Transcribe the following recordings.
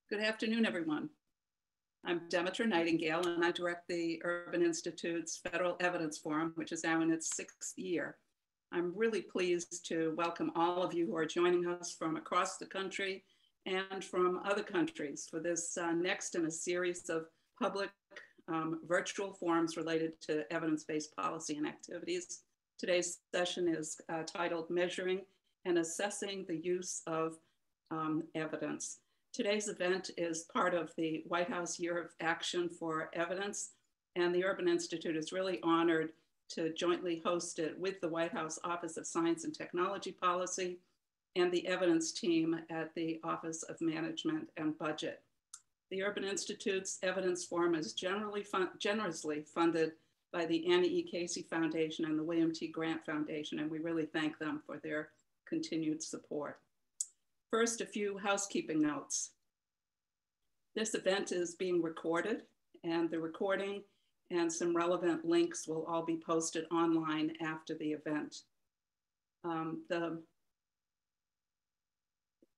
Good afternoon, everyone. I'm Demetra Nightingale, and I direct the Urban Institute's Federal Evidence Forum, which is now in its 6th year. I'm really pleased to welcome all of you who are joining us from across the country and from other countries for this next in a series of public virtual forums related to evidence-based policy and activities. Today's session is titled Measuring and Assessing the Use of Evidence. Today's event is part of the White House Year of Action for Evidence, and the Urban Institute is really honored to jointly host it with the White House Office of Science and Technology Policy and the evidence team at the Office of Management and Budget. The Urban Institute's Evidence Forum is generously funded by the Annie E. Casey Foundation and the William T. Grant Foundation, and we really thank them for their continued support. First, a few housekeeping notes. This event is being recorded, and the recording and some relevant links will all be posted online after the event.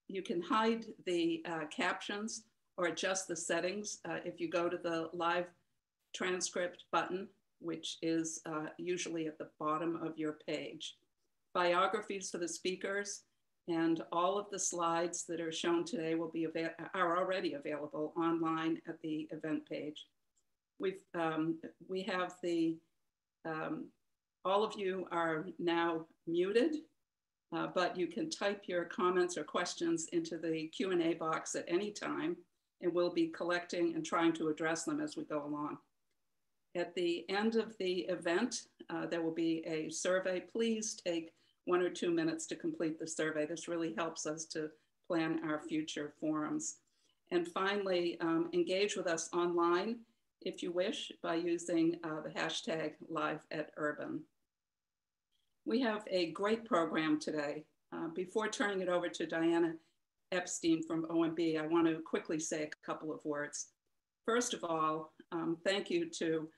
You can hide the captions or adjust the settings if you go to the live transcript button, which is usually at the bottom of your page. Biographies for the speakers and all of the slides that are shown today are already available online at the event page. We have all of you are now muted, but you can type your comments or questions into the Q&A box at any time, and we'll be collecting and trying to address them as we go along. At the end of the event, there will be a survey. Please take 1 or 2 minutes to complete the survey. This really helps us to plan our future forums. And finally, engage with us online if you wish by using the hashtag #LiveAtUrban. We have a great program today. Before turning it over to Diana Epstein from OMB, I want to quickly say a couple of words. First of all, thank you to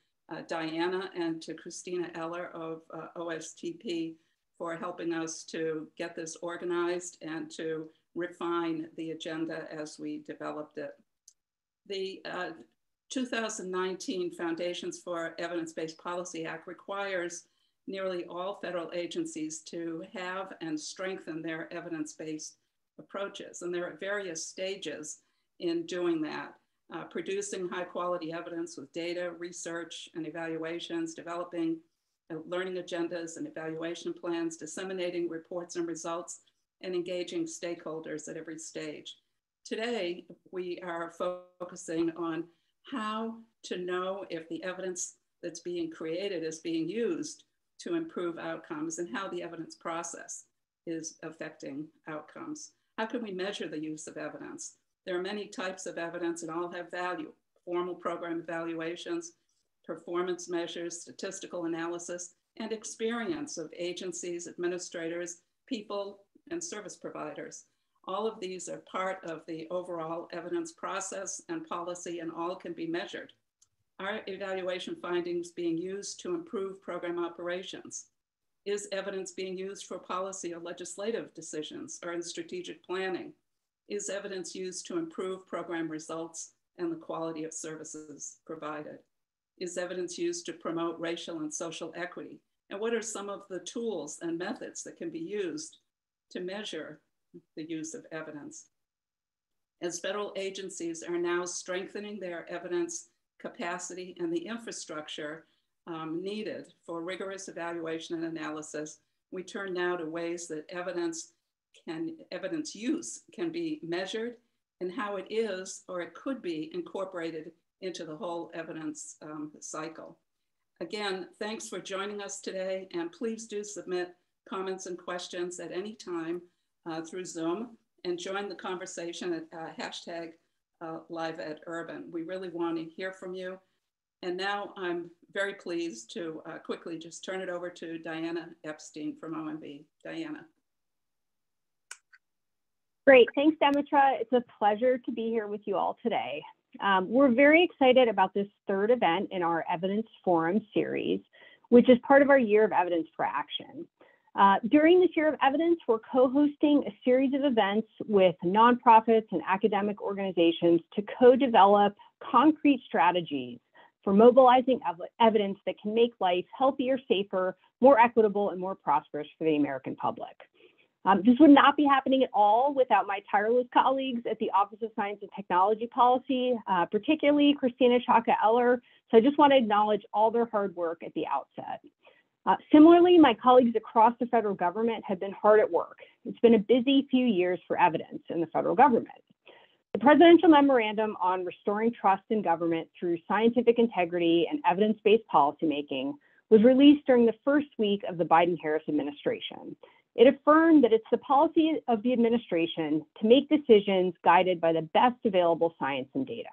Diana and to Christina Eller of OSTP for helping us to get this organized and to refine the agenda as we developed it. The 2019 Foundations for Evidence-Based Policy Act requires nearly all federal agencies to have and strengthen their evidence-based approaches. And they're at various stages in doing that, producing high-quality evidence with data, research, and evaluations, developing learning agendas and evaluation plans, disseminating reports and results, and engaging stakeholders at every stage. Today, we are focusing on how to know if the evidence that's being created is being used to improve outcomes and how the evidence process is affecting outcomes. How can we measure the use of evidence? There are many types of evidence and all have value: formal program evaluations, performance measures, statistical analysis, and experience of agencies, administrators, people, and service providers. All of these are part of the overall evidence process and policy, and all can be measured. Are evaluation findings being used to improve program operations? Is evidence being used for policy or legislative decisions or in strategic planning? Is evidence used to improve program results and the quality of services provided? Is evidence used to promote racial and social equity? And what are some of the tools and methods that can be used to measure the use of evidence? As federal agencies are now strengthening their evidence capacity and the infrastructure needed for rigorous evaluation and analysis, we turn now to ways that evidence use can be measured and how it is or it could be incorporated into the whole evidence cycle. Again, thanks for joining us today, and please do submit comments and questions at any time through Zoom and join the conversation at hashtag #LiveAtUrban. We really want to hear from you. And now I'm very pleased to quickly just turn it over to Diana Epstein from OMB. Diana. Great, thanks, Demetra. It's a pleasure to be here with you all today. We're very excited about this third event in our Evidence Forum series, which is part of our Year of Evidence for Action. During this year of evidence, we're co-hosting a series of events with nonprofits and academic organizations to co-develop concrete strategies for mobilizing evidence that can make life healthier, safer, more equitable, and more prosperous for the American public. This would not be happening at all without my tireless colleagues at the Office of Science and Technology Policy, particularly Christina Chaka-Eller. So I just want to acknowledge all their hard work at the outset. Similarly, my colleagues across the federal government have been hard at work. It's been a busy few years for evidence in the federal government. The presidential memorandum on restoring trust in government through scientific integrity and evidence-based policymaking was released during the first week of the Biden-Harris administration. It affirmed that it's the policy of the administration to make decisions guided by the best available science and data.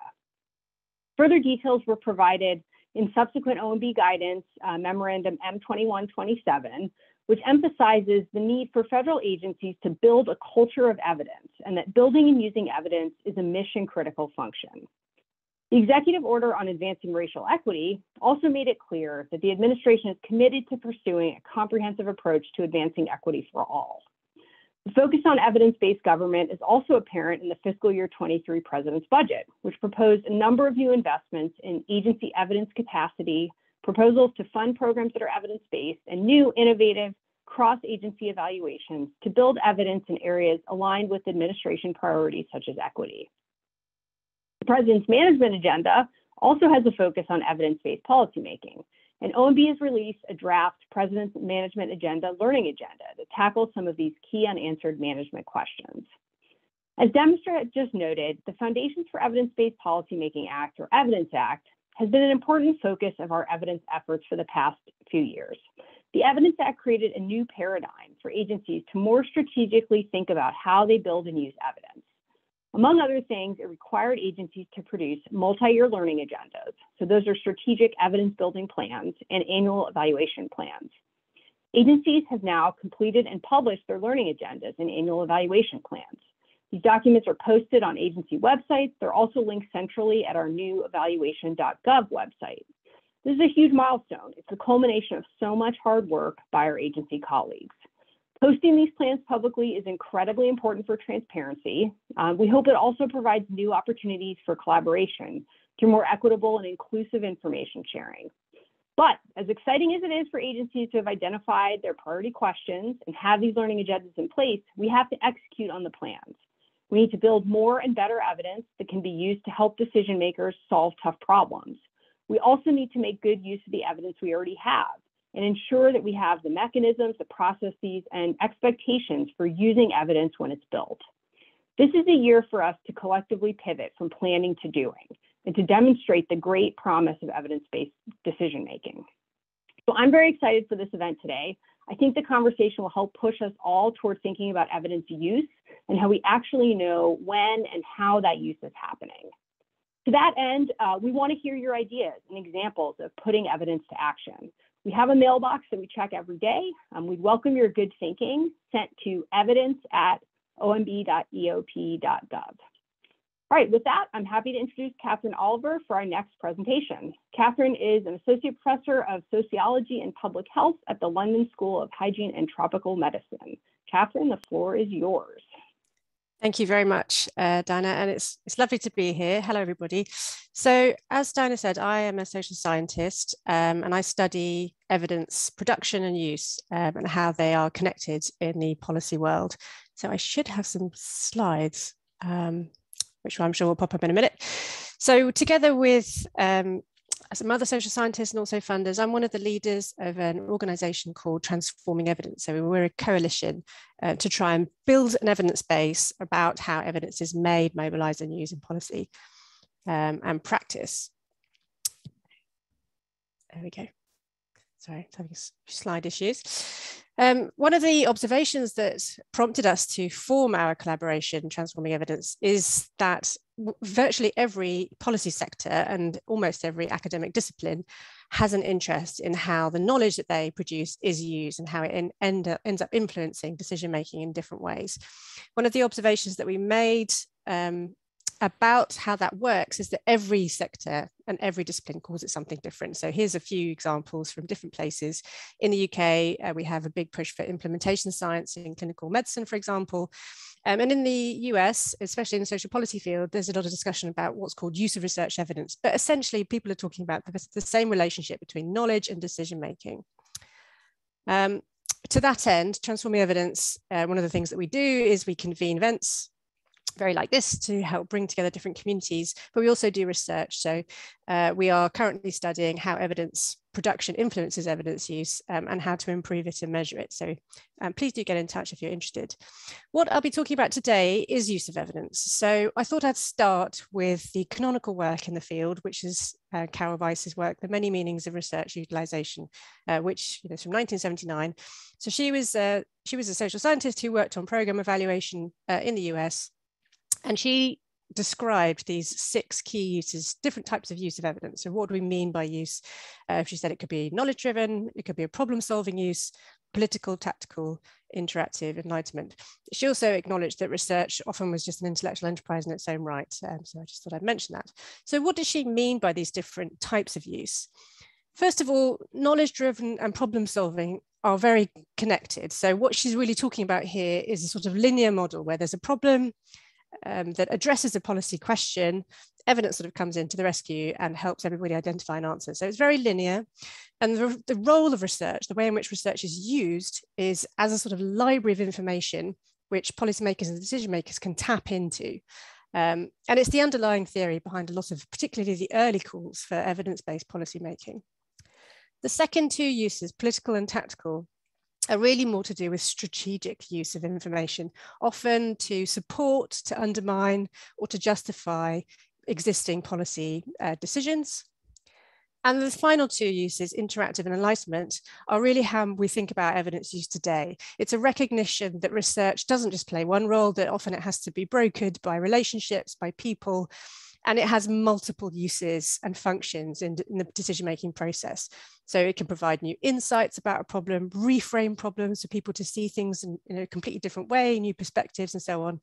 Further details were provided in subsequent OMB guidance, Memorandum M2127, which emphasizes the need for federal agencies to build a culture of evidence and that building and using evidence is a mission-critical function. The executive order on advancing racial equity also made it clear that the administration is committed to pursuing a comprehensive approach to advancing equity for all. The focus on evidence-based government is also apparent in the fiscal year 23 president's budget, which proposed a number of new investments in agency evidence capacity, proposals to fund programs that are evidence-based, and new innovative cross-agency evaluations to build evidence in areas aligned with administration priorities such as equity. The president's management agenda also has a focus on evidence-based policymaking, and OMB has released a draft President's Management Agenda Learning Agenda that tackles some of these key unanswered management questions. As Demonstrator just noted, the Foundations for Evidence-Based Policymaking Act, or Evidence Act, has been an important focus of our evidence efforts for the past few years. The Evidence Act created a new paradigm for agencies to more strategically think about how they build and use evidence. Among other things, it required agencies to produce multi-year learning agendas. So those are strategic evidence-building plans and annual evaluation plans. Agencies have now completed and published their learning agendas and annual evaluation plans. These documents are posted on agency websites. They're also linked centrally at our new evaluation.gov website. This is a huge milestone. It's the culmination of so much hard work by our agency colleagues. Posting these plans publicly is incredibly important for transparency. We hope it also provides new opportunities for collaboration through more equitable and inclusive information sharing. But as exciting as it is for agencies to have identified their priority questions and have these learning agendas in place, we have to execute on the plans. We need to build more and better evidence that can be used to help decision makers solve tough problems. We also need to make good use of the evidence we already have and ensure that we have the mechanisms, the processes, and expectations for using evidence when it's built. This is a year for us to collectively pivot from planning to doing and to demonstrate the great promise of evidence-based decision-making. So I'm very excited for this event today. I think the conversation will help push us all toward thinking about evidence use and how we actually know when and how that use is happening. To that end, we want to hear your ideas and examples of putting evidence to action. We have a mailbox that we check every day. We'd welcome your good thinking sent to evidence@omb.eop.gov. All right, with that, I'm happy to introduce Catherine Oliver for our next presentation. Catherine is an associate professor of sociology and public health at the London School of Hygiene and Tropical Medicine. Catherine, the floor is yours. Thank you very much, Dinah, and it's lovely to be here. Hello, everybody. So as Dinah said, I am a social scientist and I study evidence production and use and how they are connected in the policy world. So I should have some slides, which I'm sure will pop up in a minute. So together with some other social scientists and also funders, I'm one of the leaders of an organisation called Transforming Evidence. So we're a coalition to try and build an evidence base about how evidence is made, mobilised and used in policy and practice. There we go. Sorry, having slide issues. One of the observations that prompted us to form our collaboration, Transforming Evidence, is that virtually every policy sector and almost every academic discipline has an interest in how the knowledge that they produce is used and how it ends up influencing decision-making in different ways. One of the observations that we made about how that works is that every sector and every discipline calls it something different. So here's a few examples from different places. In the UK, we have a big push for implementation science in clinical medicine, for example. And in the US, especially in the social policy field, there's a lot of discussion about what's called use of research evidence. But essentially, people are talking about the same relationship between knowledge and decision-making. To that end, transforming evidence, one of the things that we do is we convene events very like this to help bring together different communities, but we also do research. So we are currently studying how evidence production influences evidence use and how to improve it and measure it. So please do get in touch if you're interested. What I'll be talking about today is use of evidence. So I thought I'd start with the canonical work in the field, which is Carol Weiss's work, The Many Meanings of Research Utilization, which is from 1979. So she was a social scientist who worked on program evaluation in the US. And she described these 6 key uses, different types of use of evidence. So what do we mean by use? She said it could be knowledge-driven, it could be a problem-solving use, political, tactical, interactive, enlightenment. She also acknowledged that research often was just an intellectual enterprise in its own right. So I just thought I'd mention that. So what does she mean by these different types of use? First of all, knowledge-driven and problem-solving are very connected. So what she's really talking about here is a sort of linear model where there's a problem that addresses a policy question, evidence sort of comes in to the rescue and helps everybody identify an answer. So it's very linear. And the role of research, the way in which research is used, is as a sort of library of information which policymakers and decision makers can tap into. And it's the underlying theory behind a lot of particularly the early calls for evidence-based policymaking. The second 2 uses, political and tactical, are really more to do with strategic use of information, often to support, to undermine, or to justify existing policy decisions. And the final 2 uses, interactive and enlightenment, are really how we think about evidence use today. It's a recognition that research doesn't just play one role, that often it has to be brokered by relationships, by people, and it has multiple uses and functions in the decision-making process. So it can provide new insights about a problem, reframe problems for people to see things in a completely different way, new perspectives and so on.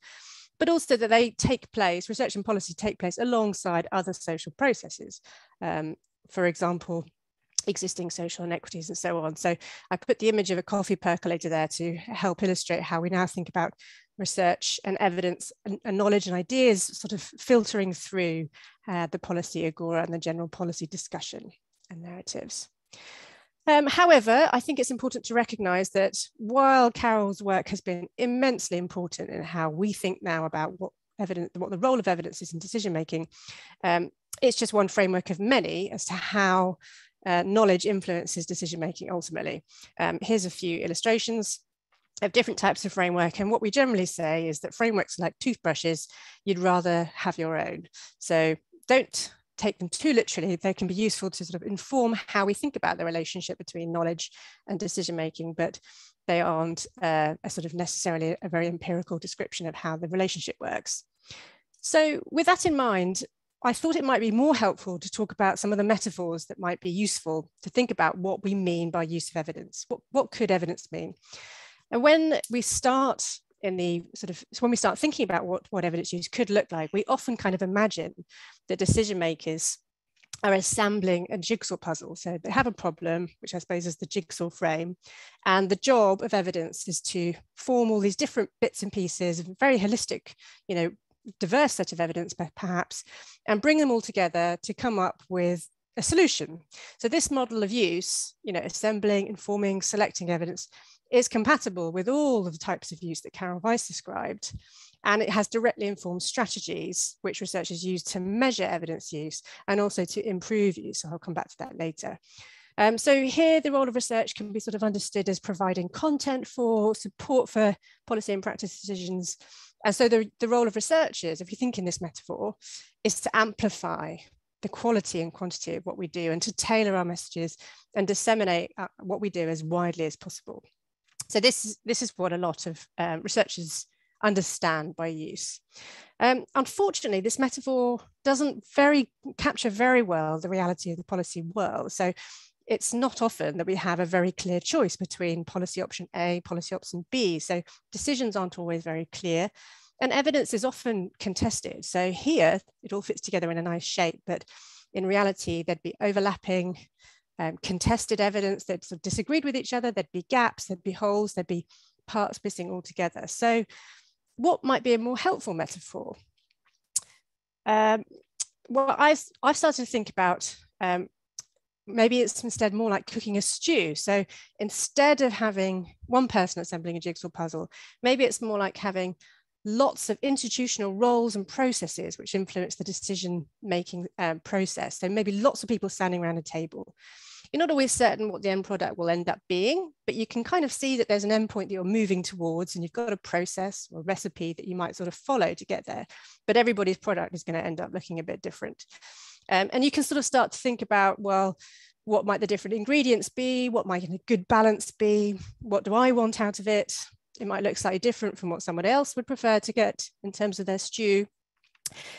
But also that they take place, research and policy take place alongside other social processes. For example, existing social inequities and so on. So I put the image of a coffee percolator there to help illustrate how we now think about research and evidence and knowledge and ideas sort of filtering through the policy agora and the general policy discussion and narratives. However, I think it's important to recognize that while Carol's work has been immensely important in how we think now about what the role of evidence is in decision making, it's just one framework of many as to how knowledge influences decision making ultimately. Here's a few illustrations of different types of framework. And what we generally say is that frameworks are like toothbrushes, you'd rather have your own. So don't take them too literally. They can be useful to sort of inform how we think about the relationship between knowledge and decision making, but they aren't a sort of necessarily a very empirical description of how the relationship works. So with that in mind, I thought it might be more helpful to talk about some of the metaphors that might be useful to think about what we mean by use of evidence. What could evidence mean? And when we start thinking about what evidence use could look like, we often kind of imagine that decision makers are assembling a jigsaw puzzle. So they have a problem, which I suppose is the jigsaw frame. And the job of evidence is to form all these different bits and pieces, very holistic, diverse set of evidence perhaps, and bring them all together to come up with a solution. So this model of use, assembling, informing, selecting evidence, is compatible with all of the types of use that Carol Weiss described. And it has directly informed strategies which researchers use to measure evidence use and also to improve use. So I'll come back to that later. So here the role of research can be sort of understood as providing content for support for policy and practice decisions. And so the role of researchers, if you think in this metaphor, is to amplify the quality and quantity of what we do and to tailor our messages and disseminate what we do as widely as possible. So this is what a lot of researchers understand by use. Unfortunately, this metaphor doesn't capture very well the reality of the policy world. So it's not often that we have a very clear choice between policy option A, policy option B. So decisions aren't always very clear. And evidence is often contested. So here, it all fits together in a nice shape, but in reality, there'd be overlapping, contested evidence that sort of disagreed with each other. There'd be gaps, there'd be holes, there'd be parts missing altogether. So what might be a more helpful metaphor? Well, I've started to think about maybe it's instead more like cooking a stew. So instead of having one person assembling a jigsaw puzzle, maybe it's more like having lots of institutional roles and processes which influence the decision-making process. So maybe lots of people standing around a table. You're not always certain what the end product will end up being, but you can kind of see that there's an endpoint that you're moving towards, and you've got a process or a recipe that you might sort of follow to get there. But everybody's product is going to end up looking a bit different. And you can sort of start to think about, well, what might the different ingredients be? What might a good balance be? What do I want out of it? It might look slightly different from what someone else would prefer to get in terms of their stew.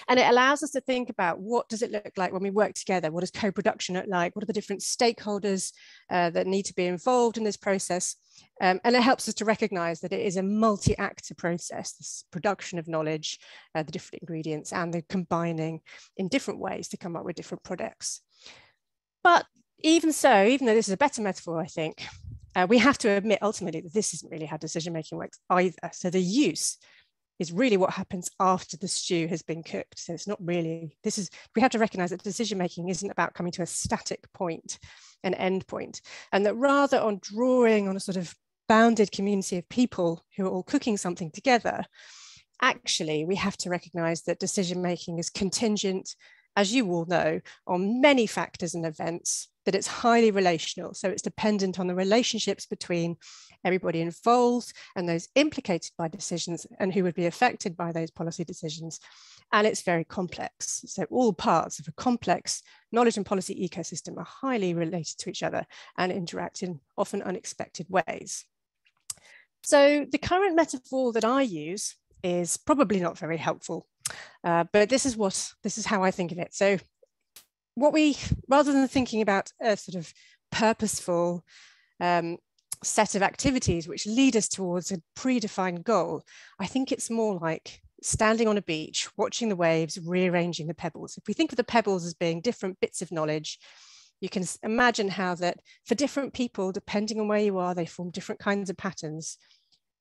And it allows us to think about, what does it look like when we work together? What does co-production look like? What are the different stakeholders that need to be involved in this process? And it helps us to recognize that it is a multi-actor process, this production of knowledge, the different ingredients, and the combining in different ways to come up with different products. But even so, even though this is a better metaphor, I think, we have to admit ultimately that this isn't really how decision-making works either. So the use is really what happens after the stew has been cooked. So it's not really, we have to recognize that decision-making isn't about coming to a static point, an end point, and that rather on drawing on a sort of bounded community of people who are all cooking something together, actually, we have to recognize that decision-making is contingent, as you all know, on many factors and events, that it's highly relational. So it's dependent on the relationships between everybody involved and those implicated by decisions and who would be affected by those policy decisions. And it's very complex. So all parts of a complex knowledge and policy ecosystem are highly related to each other and interact in often unexpected ways. So the current metaphor that I use is probably not very helpful, but this is how I think of it. So rather than thinking about a sort of purposeful set of activities which lead us towards a predefined goal, I think it's more like standing on a beach, watching the waves, rearranging the pebbles. If we think of the pebbles as being different bits of knowledge, you can imagine how that for different people, depending on where you are, they form different kinds of patterns.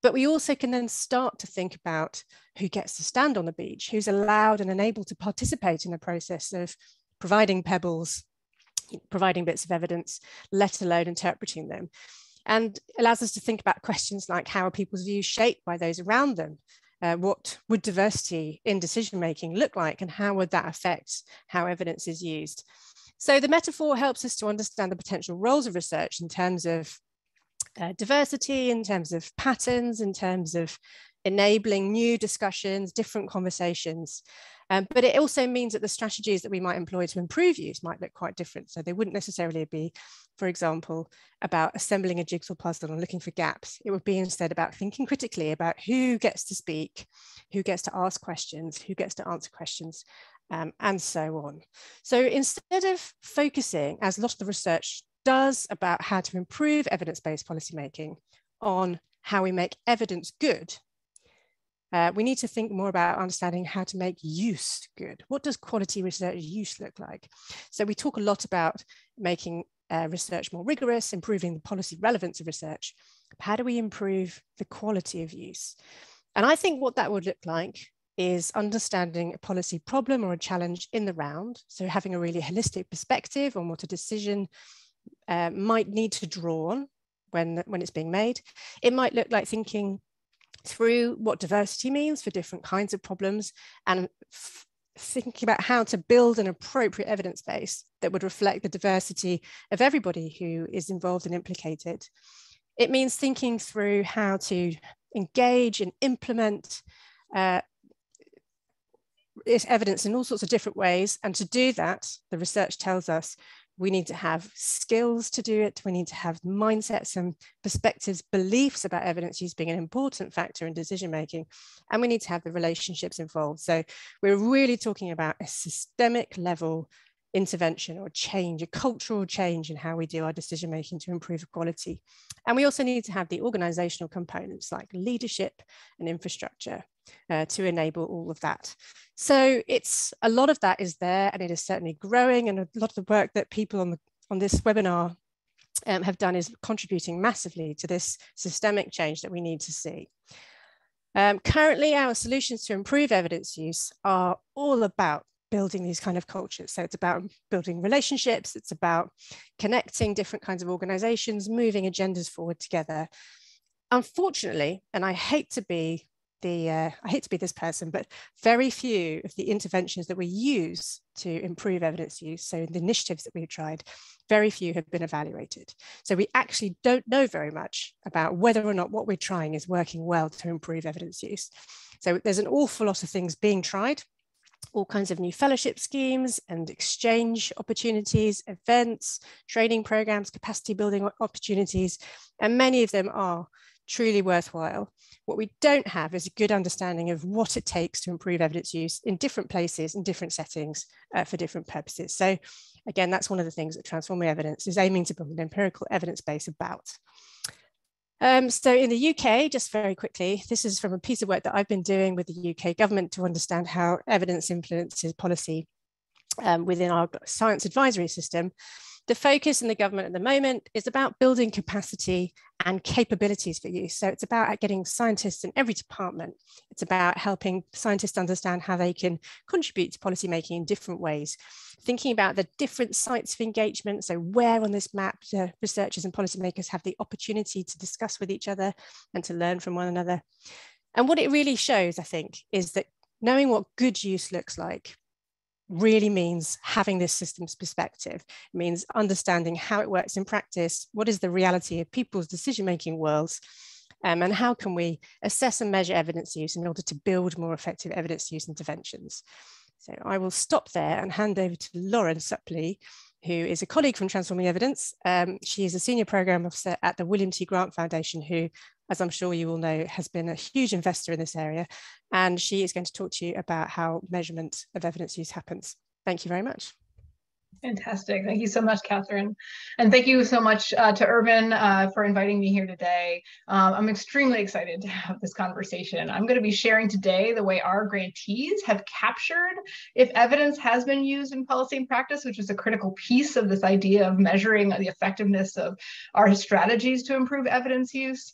But we also can then start to think about who gets to stand on the beach, who's allowed and enabled to participate in the process of providing pebbles, providing bits of evidence, let alone interpreting them. And allows us to think about questions like, how are people's views shaped by those around them? What would diversity in decision-making look like, and how would that affect how evidence is used? So the metaphor helps us to understand the potential roles of research in terms of diversity, in terms of patterns, in terms of enabling new discussions, different conversations. But it also means that the strategies that we might employ to improve use might look quite different. So they wouldn't necessarily be, for example, about assembling a jigsaw puzzle and looking for gaps. It would be instead about thinking critically about who gets to speak, who gets to ask questions, who gets to answer questions, and so on. So instead of focusing, as a lot of the research does, about how to improve evidence-based policymaking on how we make evidence good, we need to think more about understanding how to make use good. What does quality research use look like? So we talk a lot about making research more rigorous, improving the policy relevance of research. How do we improve the quality of use? And I think what that would look like is understanding a policy problem or a challenge in the round. So having a really holistic perspective on what a decision might need to draw on when it's being made. It might look like thinking through what diversity means for different kinds of problems, and thinking about how to build an appropriate evidence base that would reflect the diversity of everybody who is involved and implicated. It means thinking through how to engage and implement evidence in all sorts of different ways. And to do that, the research tells us we need to have skills to do it. We need to have mindsets and perspectives, beliefs about evidence use being an important factor in decision-making. And we need to have the relationships involved. So we're really talking about a systemic level intervention or change, a cultural change in how we do our decision making to improve equality. And we also need to have the organizational components like leadership and infrastructure to enable all of that. So it's a lot of that is there, and it is certainly growing, and a lot of the work that people on this webinar have done is contributing massively to this systemic change that we need to see. Currently, our solutions to improve evidence use are all about building these kind of cultures. So it's about building relationships, it's about connecting different kinds of organizations, moving agendas forward together. Unfortunately, and I hate to be this person, but very few of the interventions that we use to improve evidence use, so the initiatives that we've tried, very few have been evaluated. So we actually don't know very much about whether or not what we're trying is working well to improve evidence use. So there's an awful lot of things being tried, all kinds of new fellowship schemes and exchange opportunities, events, training programs, capacity building opportunities, and many of them are truly worthwhile. What we don't have is a good understanding of what it takes to improve evidence use in different places, in different settings, for different purposes. So again, that's one of the things that Transforming Evidence is aiming to build an empirical evidence base about. So in the UK, just very quickly, this is from a piece of work that I've been doing with the UK government to understand how evidence influences policy within our science advisory system. The focus in the government at the moment is about building capacity and capabilities for use. So it's about getting scientists in every department. It's about helping scientists understand how they can contribute to policymaking in different ways, thinking about the different sites of engagement. So where on this map the researchers and policymakers have the opportunity to discuss with each other and to learn from one another. And what it really shows, I think, is that knowing what good use looks like really means having this systems perspective. It means understanding how it works in practice, what is the reality of people's decision-making worlds, and how can we assess and measure evidence use in order to build more effective evidence use interventions. So I will stop there and hand over to Lauren Supley, who is a colleague from Transforming Evidence. She is a senior program officer at the William T. Grant Foundation, who, as I'm sure you all know, has been a huge investor in this area. And she is going to talk to you about how measurement of evidence use happens. Thank you very much. Fantastic. Thank you so much, Catherine. And thank you so much to Irvin for inviting me here today. I'm extremely excited to have this conversation. I'm going to be sharing today the way our grantees have captured if evidence has been used in policy and practice, which is a critical piece of this idea of measuring the effectiveness of our strategies to improve evidence use.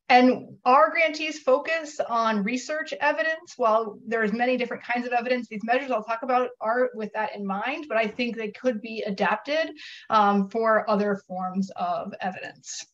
And our grantees focus on research evidence. While there's many different kinds of evidence, these measures I'll talk about are with that in mind, but I think they could be adapted for other forms of evidence.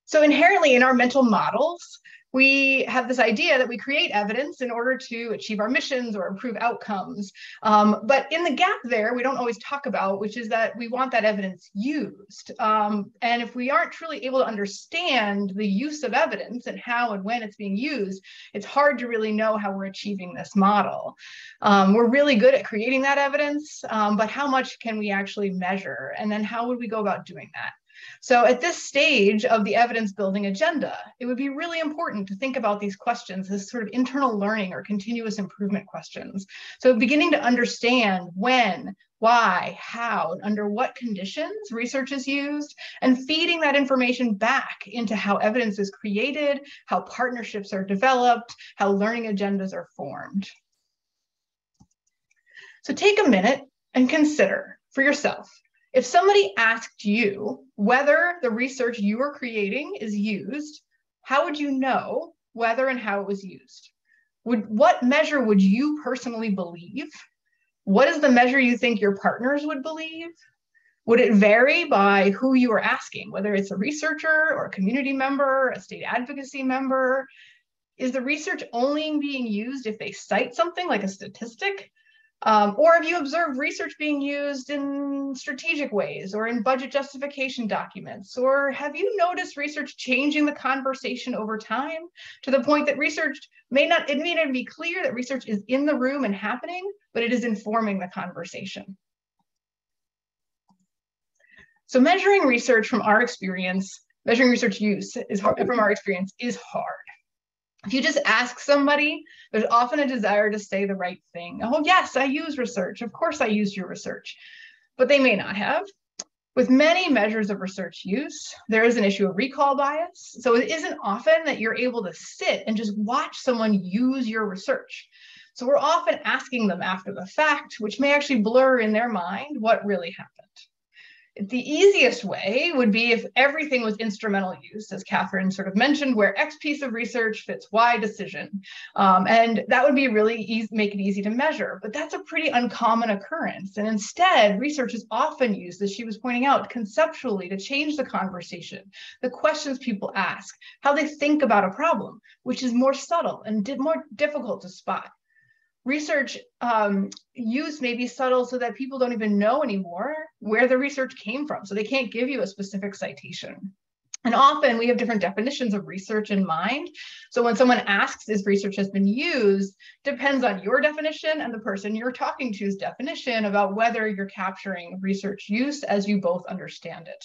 So inherently in our mental models, we have this idea that we create evidence in order to achieve our missions or improve outcomes. But in the gap there, we don't always talk about, which is that we want that evidence used. And if we aren't truly able to understand the use of evidence and how and when it's being used, it's hard to really know how we're achieving this model. We're really good at creating that evidence, but how much can we actually measure? And then how would we go about doing that? So at this stage of the evidence building agenda, it would be really important to think about these questions as sort of internal learning or continuous improvement questions. So beginning to understand when, why, how, and under what conditions research is used, and feeding that information back into how evidence is created, how partnerships are developed, how learning agendas are formed. So take a minute and consider for yourself, if somebody asked you whether the research you are creating is used, how would you know whether and how it was used? What measure would you personally believe? What is the measure you think your partners would believe? Would it vary by who you are asking, whether it's a researcher or a community member, a state advocacy member? Is the research only being used if they cite something like a statistic? Or have you observed research being used in strategic ways or in budget justification documents? Or have you noticed research changing the conversation over time to the point that research may not be clear that research is in the room and happening, but it is informing the conversation? So measuring research from our experience, measuring research use from our experience is hard. If you just ask somebody, there's often a desire to say the right thing. Oh, yes, I use research. Of course I used your research. But they may not have. With many measures of research use, there is an issue of recall bias. So it isn't often that you're able to sit and just watch someone use your research. So we're often asking them after the fact, which may actually blur in their mind what really happened. The easiest way would be if everything was instrumental use, as Catherine sort of mentioned, where X piece of research fits Y decision. And that would be really easy, make it easy to measure, but that's a pretty uncommon occurrence. And instead, research is often used, as she was pointing out, conceptually to change the conversation, the questions people ask, how they think about a problem, which is more subtle and more difficult to spot. Research use may be subtle so that people don't even know anymore where the research came from. So they can't give you a specific citation. And often we have different definitions of research in mind. So when someone asks if research has been used, depends on your definition and the person you're talking to's definition about whether you're capturing research use as you both understand it.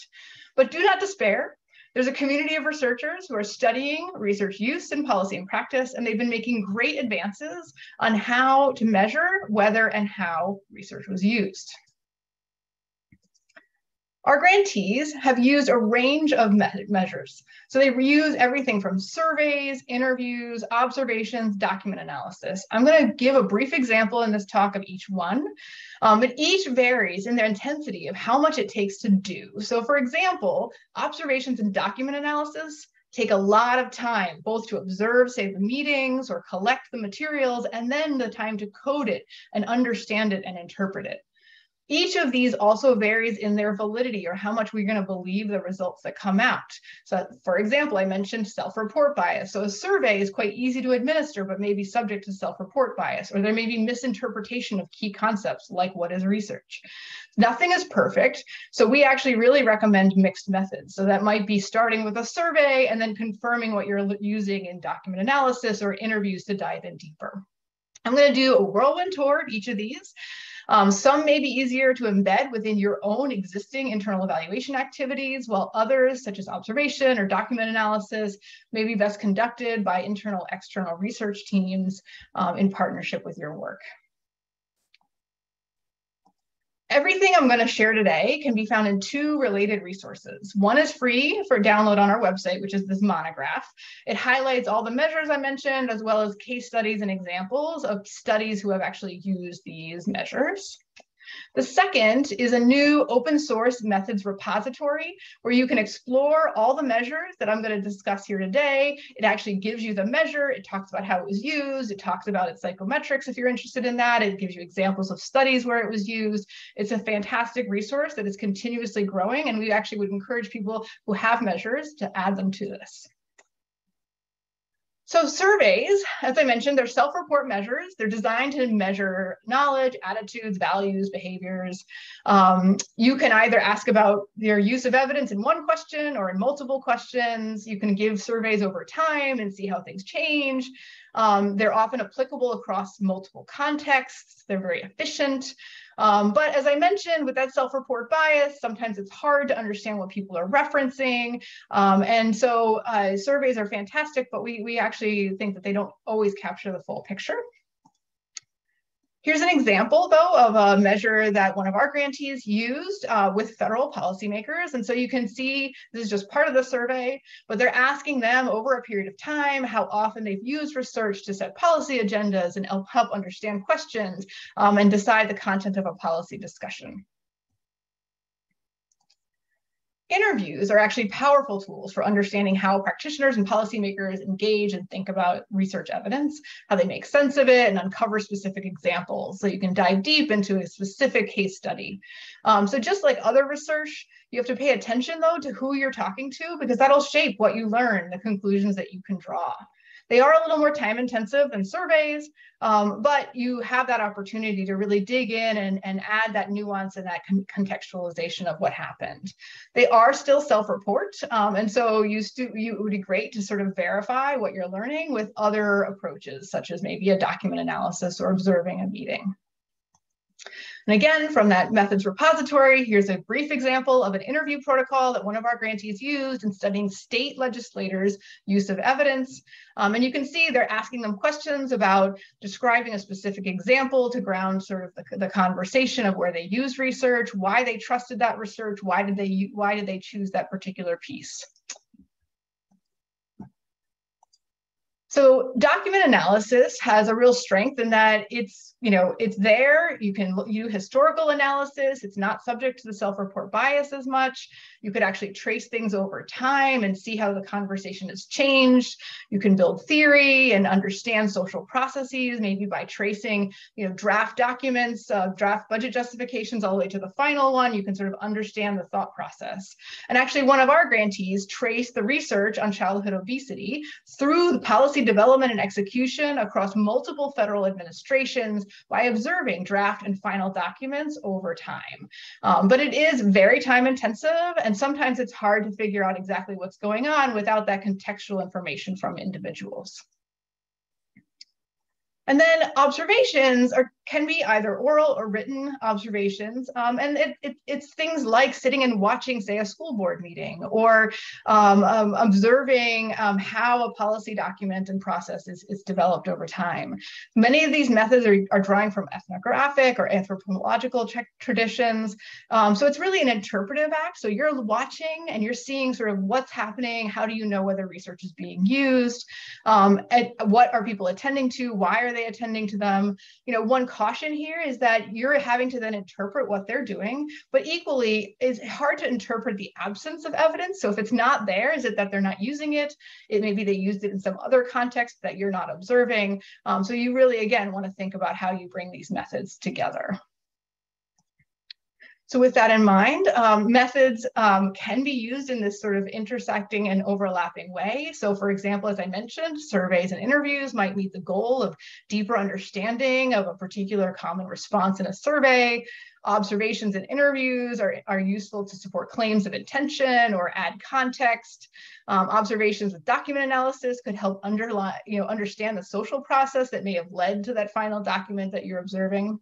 But do not despair. There's a community of researchers who are studying research use in policy and practice, and they've been making great advances on how to measure whether and how research was used. Our grantees have used a range of measures. So they reuse everything from surveys, interviews, observations, document analysis. I'm going to give a brief example in this talk of each one, but each varies in their intensity of how much it takes to do. So for example, observations and document analysis take a lot of time, both to observe, say, the meetings or collect the materials, and then the time to code it and understand it and interpret it. Each of these also varies in their validity or how much we're going to believe the results that come out. So for example, I mentioned self-report bias. So a survey is quite easy to administer, but may be subject to self-report bias, or there may be misinterpretation of key concepts like what is research. Nothing is perfect. So we actually really recommend mixed methods. So that might be starting with a survey and then confirming what you're using in document analysis or interviews to dive in deeper. I'm going to do a whirlwind tour of each of these. Some may be easier to embed within your own existing internal evaluation activities, while others, such as observation or document analysis, may be best conducted by internal, external research teams in partnership with your work. Everything I'm going to share today can be found in two related resources. One is free for download on our website, which is this monograph. It highlights all the measures I mentioned, as well as case studies and examples of studies who have actually used these measures. The second is a new open source methods repository where you can explore all the measures that I'm going to discuss here today. It actually gives you the measure. It talks about how it was used. It talks about its psychometrics if you're interested in that. It gives you examples of studies where it was used. It's a fantastic resource that is continuously growing, and we actually would encourage people who have measures to add them to this. So surveys, as I mentioned, they're self-report measures. They're designed to measure knowledge, attitudes, values, behaviors. You can either ask about their use of evidence in one question or in multiple questions. You can give surveys over time and see how things change. They're often applicable across multiple contexts. They're very efficient. But as I mentioned, with that self-report bias, sometimes it's hard to understand what people are referencing. And so surveys are fantastic, but we actually think that they don't always capture the full picture. Here's an example, though, of a measure that one of our grantees used with federal policymakers. And so you can see this is just part of the survey, but they're asking them over a period of time how often they've used research to set policy agendas and help understand questions and decide the content of a policy discussion. Interviews are actually powerful tools for understanding how practitioners and policymakers engage and think about research evidence, how they make sense of it, and uncover specific examples. So you can dive deep into a specific case study. So just like other research, you have to pay attention, though, to who you're talking to, because that'll shape what you learn, the conclusions that you can draw. They are a little more time intensive than surveys, but you have that opportunity to really dig in and add that nuance and that contextualization of what happened. They are still self-report, and so it would be great to sort of verify what you're learning with other approaches, such as maybe a document analysis or observing a meeting. And again, from that methods repository, here's a brief example of an interview protocol that one of our grantees used in studying state legislators' use of evidence. And you can see they're asking them questions about describing a specific example to ground sort of the conversation of where they used research, why they trusted that research, why did they choose that particular piece. So document analysis has a real strength in that it's there. You can do historical analysis. It's not subject to the self-report bias as much. You could actually trace things over time and see how the conversation has changed. You can build theory and understand social processes, maybe by tracing, draft documents, draft budget justifications all the way to the final one. You can sort of understand the thought process. And actually, one of our grantees traced the research on childhood obesity through the policy development and execution across multiple federal administrations by observing draft and final documents over time. But it is very time intensive, and sometimes it's hard to figure out exactly what's going on without that contextual information from individuals. And then observations can be either oral or written observations. And it's things like sitting and watching, say, a school board meeting, or observing how a policy document and process is developed over time. Many of these methods are drawing from ethnographic or anthropological traditions. So it's really an interpretive act. So you're watching and you're seeing sort of what's happening. How do you know whether research is being used? And what are people attending to? Why are they attending to them? One caution here is that you're having to then interpret what they're doing, but equally it's hard to interpret the absence of evidence. So if it's not there, is it that they're not using it? It maybe they used it in some other context that you're not observing. So you really, again, want to think about how you bring these methods together. So with that in mind, methods can be used in this sort of intersecting and overlapping way. So for example, as I mentioned, surveys and interviews might meet the goal of deeper understanding of a particular common response in a survey. Observations and interviews are useful to support claims of intention or add context. Observations with document analysis could help understand the social process that may have led to that final document that you're observing.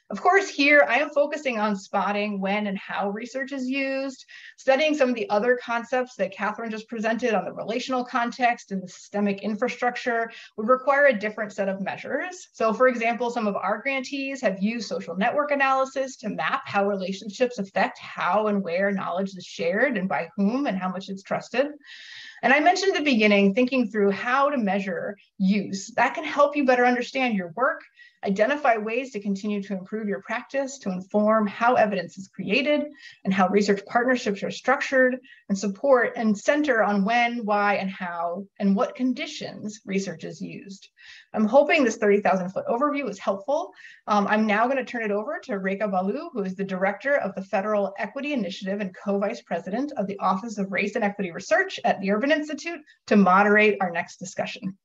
Of course, here I am focusing on spotting when and how research is used. Studying some of the other concepts that Catherine just presented on the relational context and the systemic infrastructure would require a different set of measures. So for example, some of our grantees have used social network analysis to map how relationships affect how and where knowledge is shared and by whom and how much it's trusted. And I mentioned at the beginning, thinking through how to measure use. That can help you better understand your work, identify ways to continue to improve your practice, to inform how evidence is created and how research partnerships are structured, and support and center on when, why, and how, and what conditions research is used. I'm hoping this 30,000-foot overview was helpful. I'm now going to turn it over to Rekha Balu, who is the Director of the Federal Equity Initiative and Co-Vice President of the Office of Race and Equity Research at the Urban Institute, to moderate our next discussion.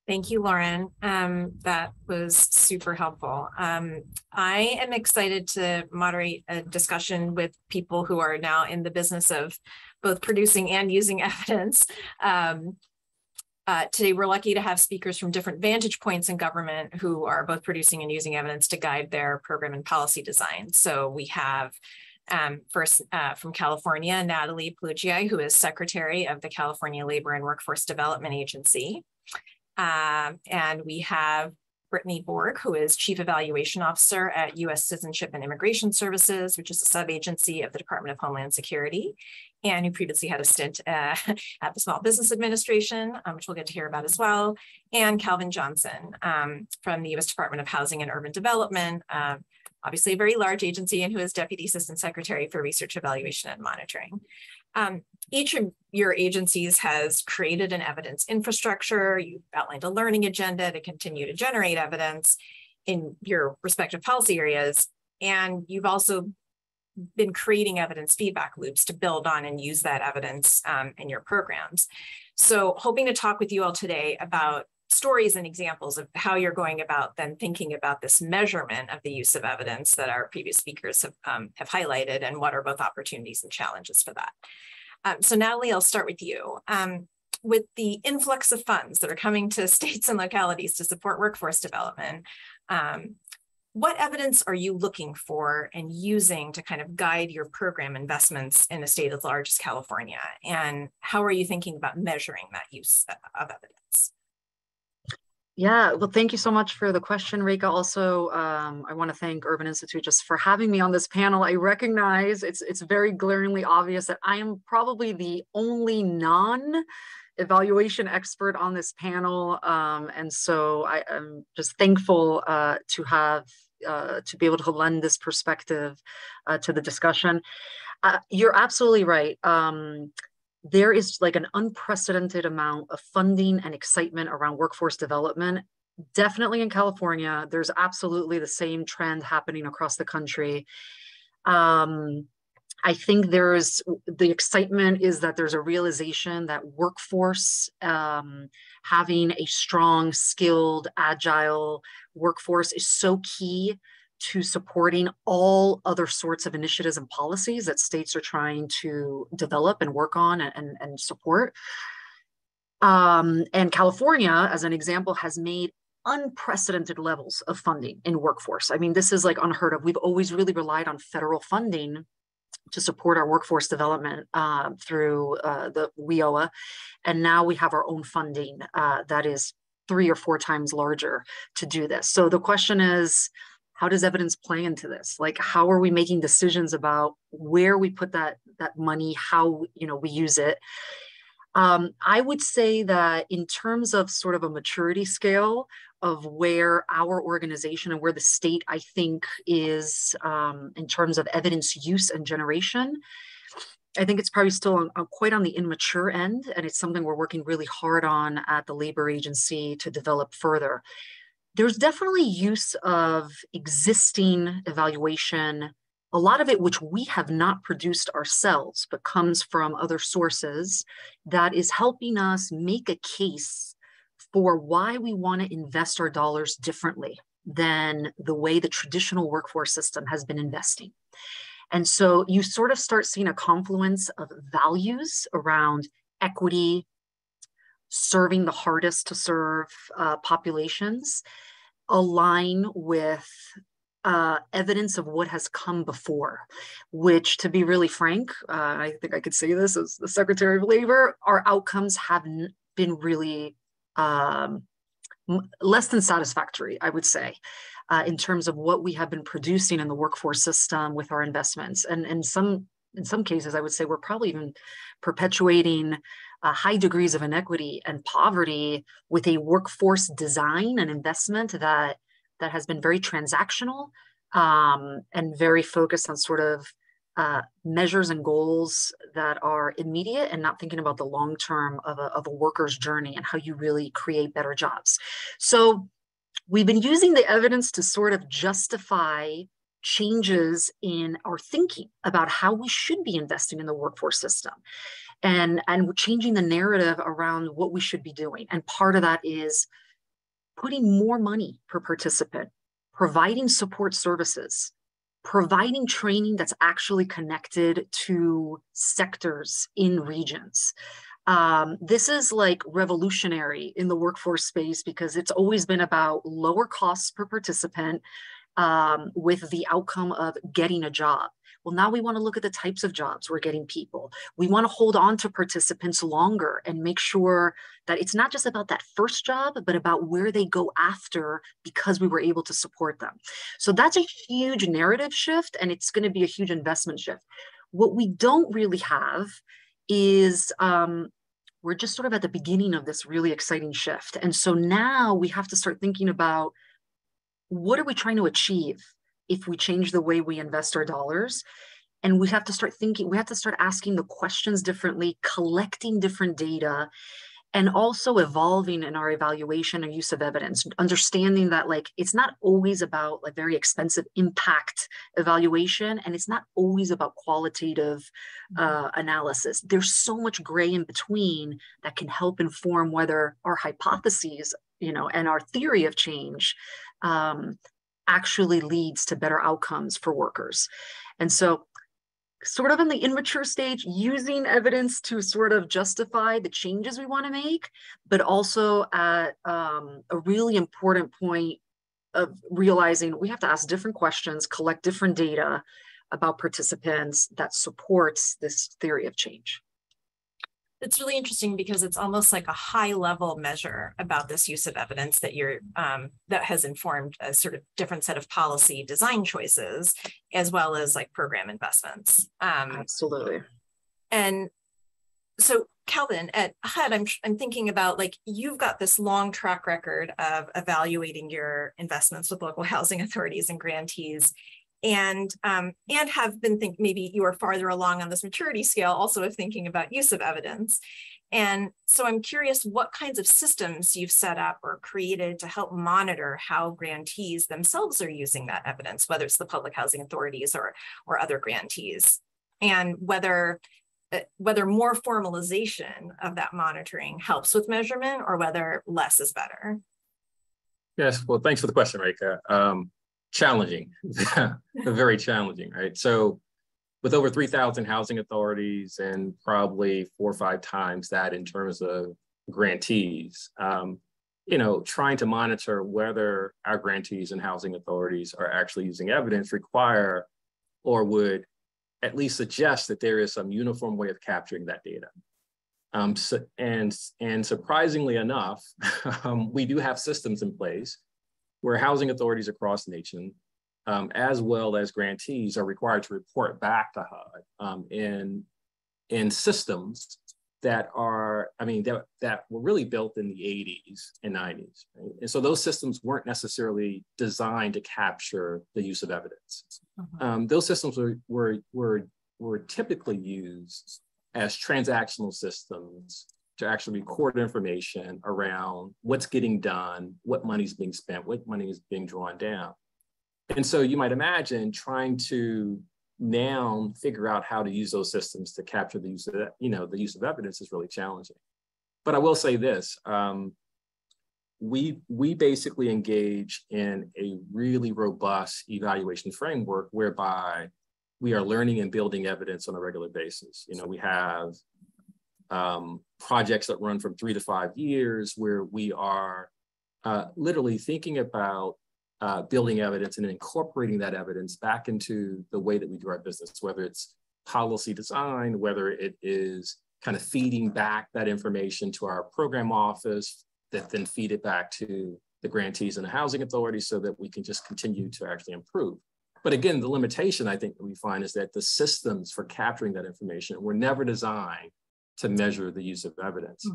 Thank you, Lauren. That was super helpful. I am excited to moderate a discussion with people who are now in the business of both producing and using evidence. Today, we're lucky to have speakers from different vantage points in government who are both producing and using evidence to guide their program and policy design. So we have first from California, Natalie Pellucci, who is Secretary of the California Labor and Workforce Development Agency. And we have Brittany Borg, who is Chief Evaluation Officer at U.S. Citizenship and Immigration Services, which is a sub-agency of the Department of Homeland Security, and who previously had a stint at the Small Business Administration, which we'll get to hear about as well, and Calvin Johnson from the U.S. Department of Housing and Urban Development, obviously a very large agency, and who is Deputy Assistant Secretary for Research, Evaluation, and Monitoring. Each of your agencies has created an evidence infrastructure. You've outlined a learning agenda to continue to generate evidence in your respective policy areas. And you've also been creating evidence feedback loops to build on and use that evidence in your programs. So hoping to talk with you all today about stories and examples of how you're going about then thinking about this measurement of the use of evidence that our previous speakers have highlighted, and what are both opportunities and challenges for that. So Natalie, I'll start with you. With the influx of funds that are coming to states and localities to support workforce development, what evidence are you looking for and using to kind of guide your program investments in a state as large as California? And how are you thinking about measuring that use of evidence? Yeah, well, thank you so much for the question, Rika. Also, I want to thank Urban Institute just for having me on this panel. I recognize it's very glaringly obvious that I am probably the only non-evaluation expert on this panel. And so I'm just thankful to have to be able to lend this perspective to the discussion. You're absolutely right. There is like an unprecedented amount of funding and excitement around workforce development. Definitely in California, there's absolutely the same trend happening across the country. I think the excitement is that there's a realization that workforce, having a strong, skilled, agile workforce is so key to supporting all other sorts of initiatives and policies that states are trying to develop and work on and support. And California, as an example, has made unprecedented levels of funding in workforce. I mean, this is like unheard of. We've always really relied on federal funding to support our workforce development through the WIOA. And now we have our own funding that is 3 or 4 times larger to do this. So the question is, how does evidence play into this? Like, how are we making decisions about where we put that money, how we use it? I would say that in terms of sort of a maturity scale of where our organization and where the state, I think, is in terms of evidence use and generation, I think it's probably still quite on the immature end, and it's something we're working really hard on at the labor agency to develop further. There's definitely use of existing evaluation, a lot of it which we have not produced ourselves, but comes from other sources, that is helping us make a case for why we want to invest our dollars differently than the way the traditional workforce system has been investing. And so you sort of start seeing a confluence of values around equity, serving the hardest to serve populations, align with evidence of what has come before, which, to be really frank, I think I could say this as the Secretary of Labor, our outcomes have been really less than satisfactory, I would say, in terms of what we have been producing in the workforce system with our investments. And in some cases, I would say we're probably even perpetuating high degrees of inequity and poverty with a workforce design and investment that has been very transactional and very focused on sort of measures and goals that are immediate and not thinking about the long term of a worker's journey and how you really create better jobs. So we've been using the evidence to sort of justify changes in our thinking about how we should be investing in the workforce system. And we're changing the narrative around what we should be doing. And part of that is putting more money per participant, providing support services, providing training that's actually connected to sectors in regions. This is like revolutionary in the workforce space because it's always been about lower costs per participant with the outcome of getting a job. Well, now we want to look at the types of jobs we're getting people. We want to hold on to participants longer and make sure that it's not just about that first job, but about where they go after because we were able to support them. So that's a huge narrative shift, and it's going to be a huge investment shift. What we don't really have is we're just sort of at the beginning of this really exciting shift. And so now we have to start thinking about what are we trying to achieve if we change the way we invest our dollars. And we have to start thinking, we have to start asking the questions differently, collecting different data, and also evolving in our evaluation and use of evidence, understanding that like it's not always about like very expensive impact evaluation, and it's not always about qualitative analysis. There's so much gray in between that can help inform whether our hypotheses, and our theory of change actually leads to better outcomes for workers. And so sort of in the immature stage, using evidence to sort of justify the changes we want to make, but also at a really important point realizing we have to ask different questions, collect different data about participants that supports this theory of change. It's really interesting because it's almost like a high level measure about this use of evidence that you're that has informed a sort of different set of policy design choices, as well as like program investments. Absolutely. And so Calvin, at HUD, I'm thinking about, like, you've got this long track record of evaluating your investments with local housing authorities and grantees, and have been maybe you are farther along on this maturity scale also of thinking about use of evidence. And so I'm curious what kinds of systems you've set up or created to help monitor how grantees themselves are using that evidence, whether it's the public housing authorities or other grantees, and whether more formalization of that monitoring helps with measurement or whether less is better. Yes, well, thanks for the question, Reka. Challenging, very challenging, right? So with over 3,000 housing authorities and probably 4 or 5 times that in terms of grantees, trying to monitor whether our grantees and housing authorities are actually using evidence require or would at least suggest that there is some uniform way of capturing that data. And surprisingly enough, we do have systems in place where housing authorities across the nation, as well as grantees, are required to report back to HUD in systems that are, that were really built in the 80s and 90s. Right? And so those systems weren't necessarily designed to capture the use of evidence. Those systems were typically used as transactional systems to actually record information around what's getting done, what money's being spent, what money is being drawn down. And so you might imagine trying to now figure out how to use those systems to capture the use of, the use of evidence is really challenging. But I will say this, we basically engage in a really robust evaluation framework whereby we are learning and building evidence on a regular basis. We have projects that run from 3 to 5 years where we are literally thinking about building evidence and incorporating that evidence back into the way that we do our business, whether it's policy design, whether it is kind of feeding back that information to our program office that then feed it back to the grantees and the housing authorities so that we can just continue to actually improve. But again, the limitation I think that we find is that the systems for capturing that information were never designed to measure the use of evidence.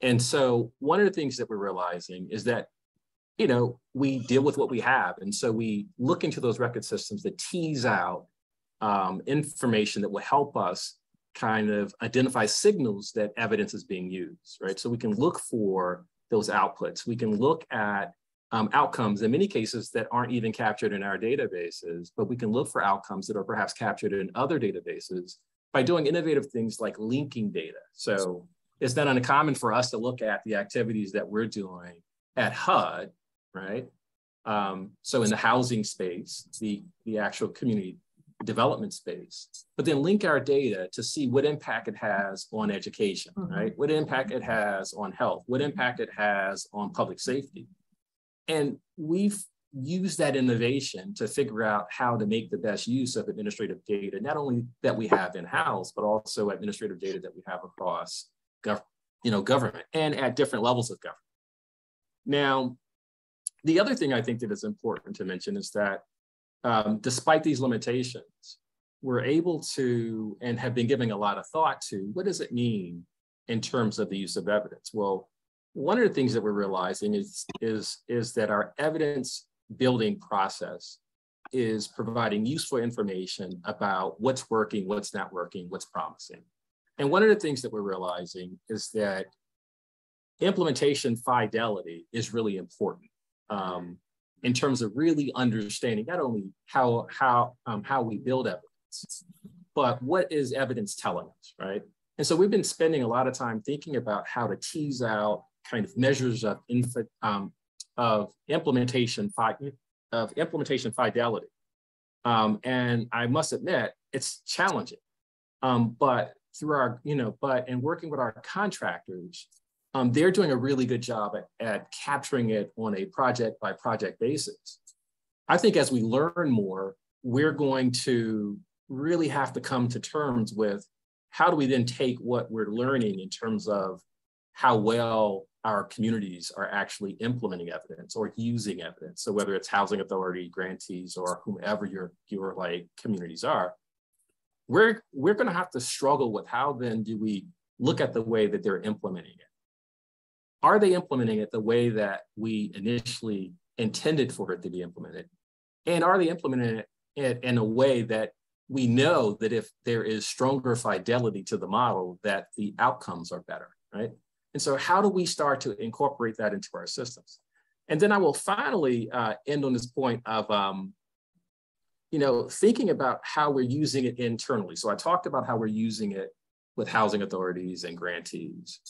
And so one of the things that we're realizing is that, we deal with what we have. And so we look into those record systems that tease out information that will help us kind of identify signals that evidence is being used, right? So we can look for those outputs. We can look at outcomes in many cases that aren't even captured in our databases, but we can look for outcomes that are perhaps captured in other databases by doing innovative things like linking data. So it's not uncommon for us to look at the activities that we're doing at HUD, right? So in the housing space, the actual community development space, but then link our data to see what impact it has on education, right? What impact it has on health, what impact it has on public safety. And we've used that innovation to figure out how to make the best use of administrative data, not only that we have in-house, but also administrative data that we have across government and at different levels of government. Now, the other thing I think that is important to mention is that despite these limitations, we're able to and have been giving a lot of thought to what does it mean in terms of the use of evidence? Well, one of the things that we're realizing is that our evidence building process is providing useful information about what's working, what's not working, what's promising. And one of the things that we're realizing is that implementation fidelity is really important in terms of really understanding not only how we build evidence, but what is evidence telling us, right? And so we've been spending a lot of time thinking about how to tease out kind of measures of implementation fidelity. And I must admit, it's challenging. But through our, but in working with our contractors, they're doing a really good job at capturing it on a project by project basis. I think as we learn more, we're going to really have to come to terms with how do we then take what we're learning in terms of how well our communities are actually implementing evidence or using evidence. So whether it's housing authority, grantees, or whomever your like communities are, we're going to have to struggle with how then do we look at the way that they're implementing it. Are they implementing it the way that we initially intended for it to be implemented? And are they implementing it in a way that we know that if there is stronger fidelity to the model, that the outcomes are better, right? And so how do we start to incorporate that into our systems? And then I will finally end on this point of, thinking about how we're using it internally. So I talked about how we're using it with housing authorities and grantees.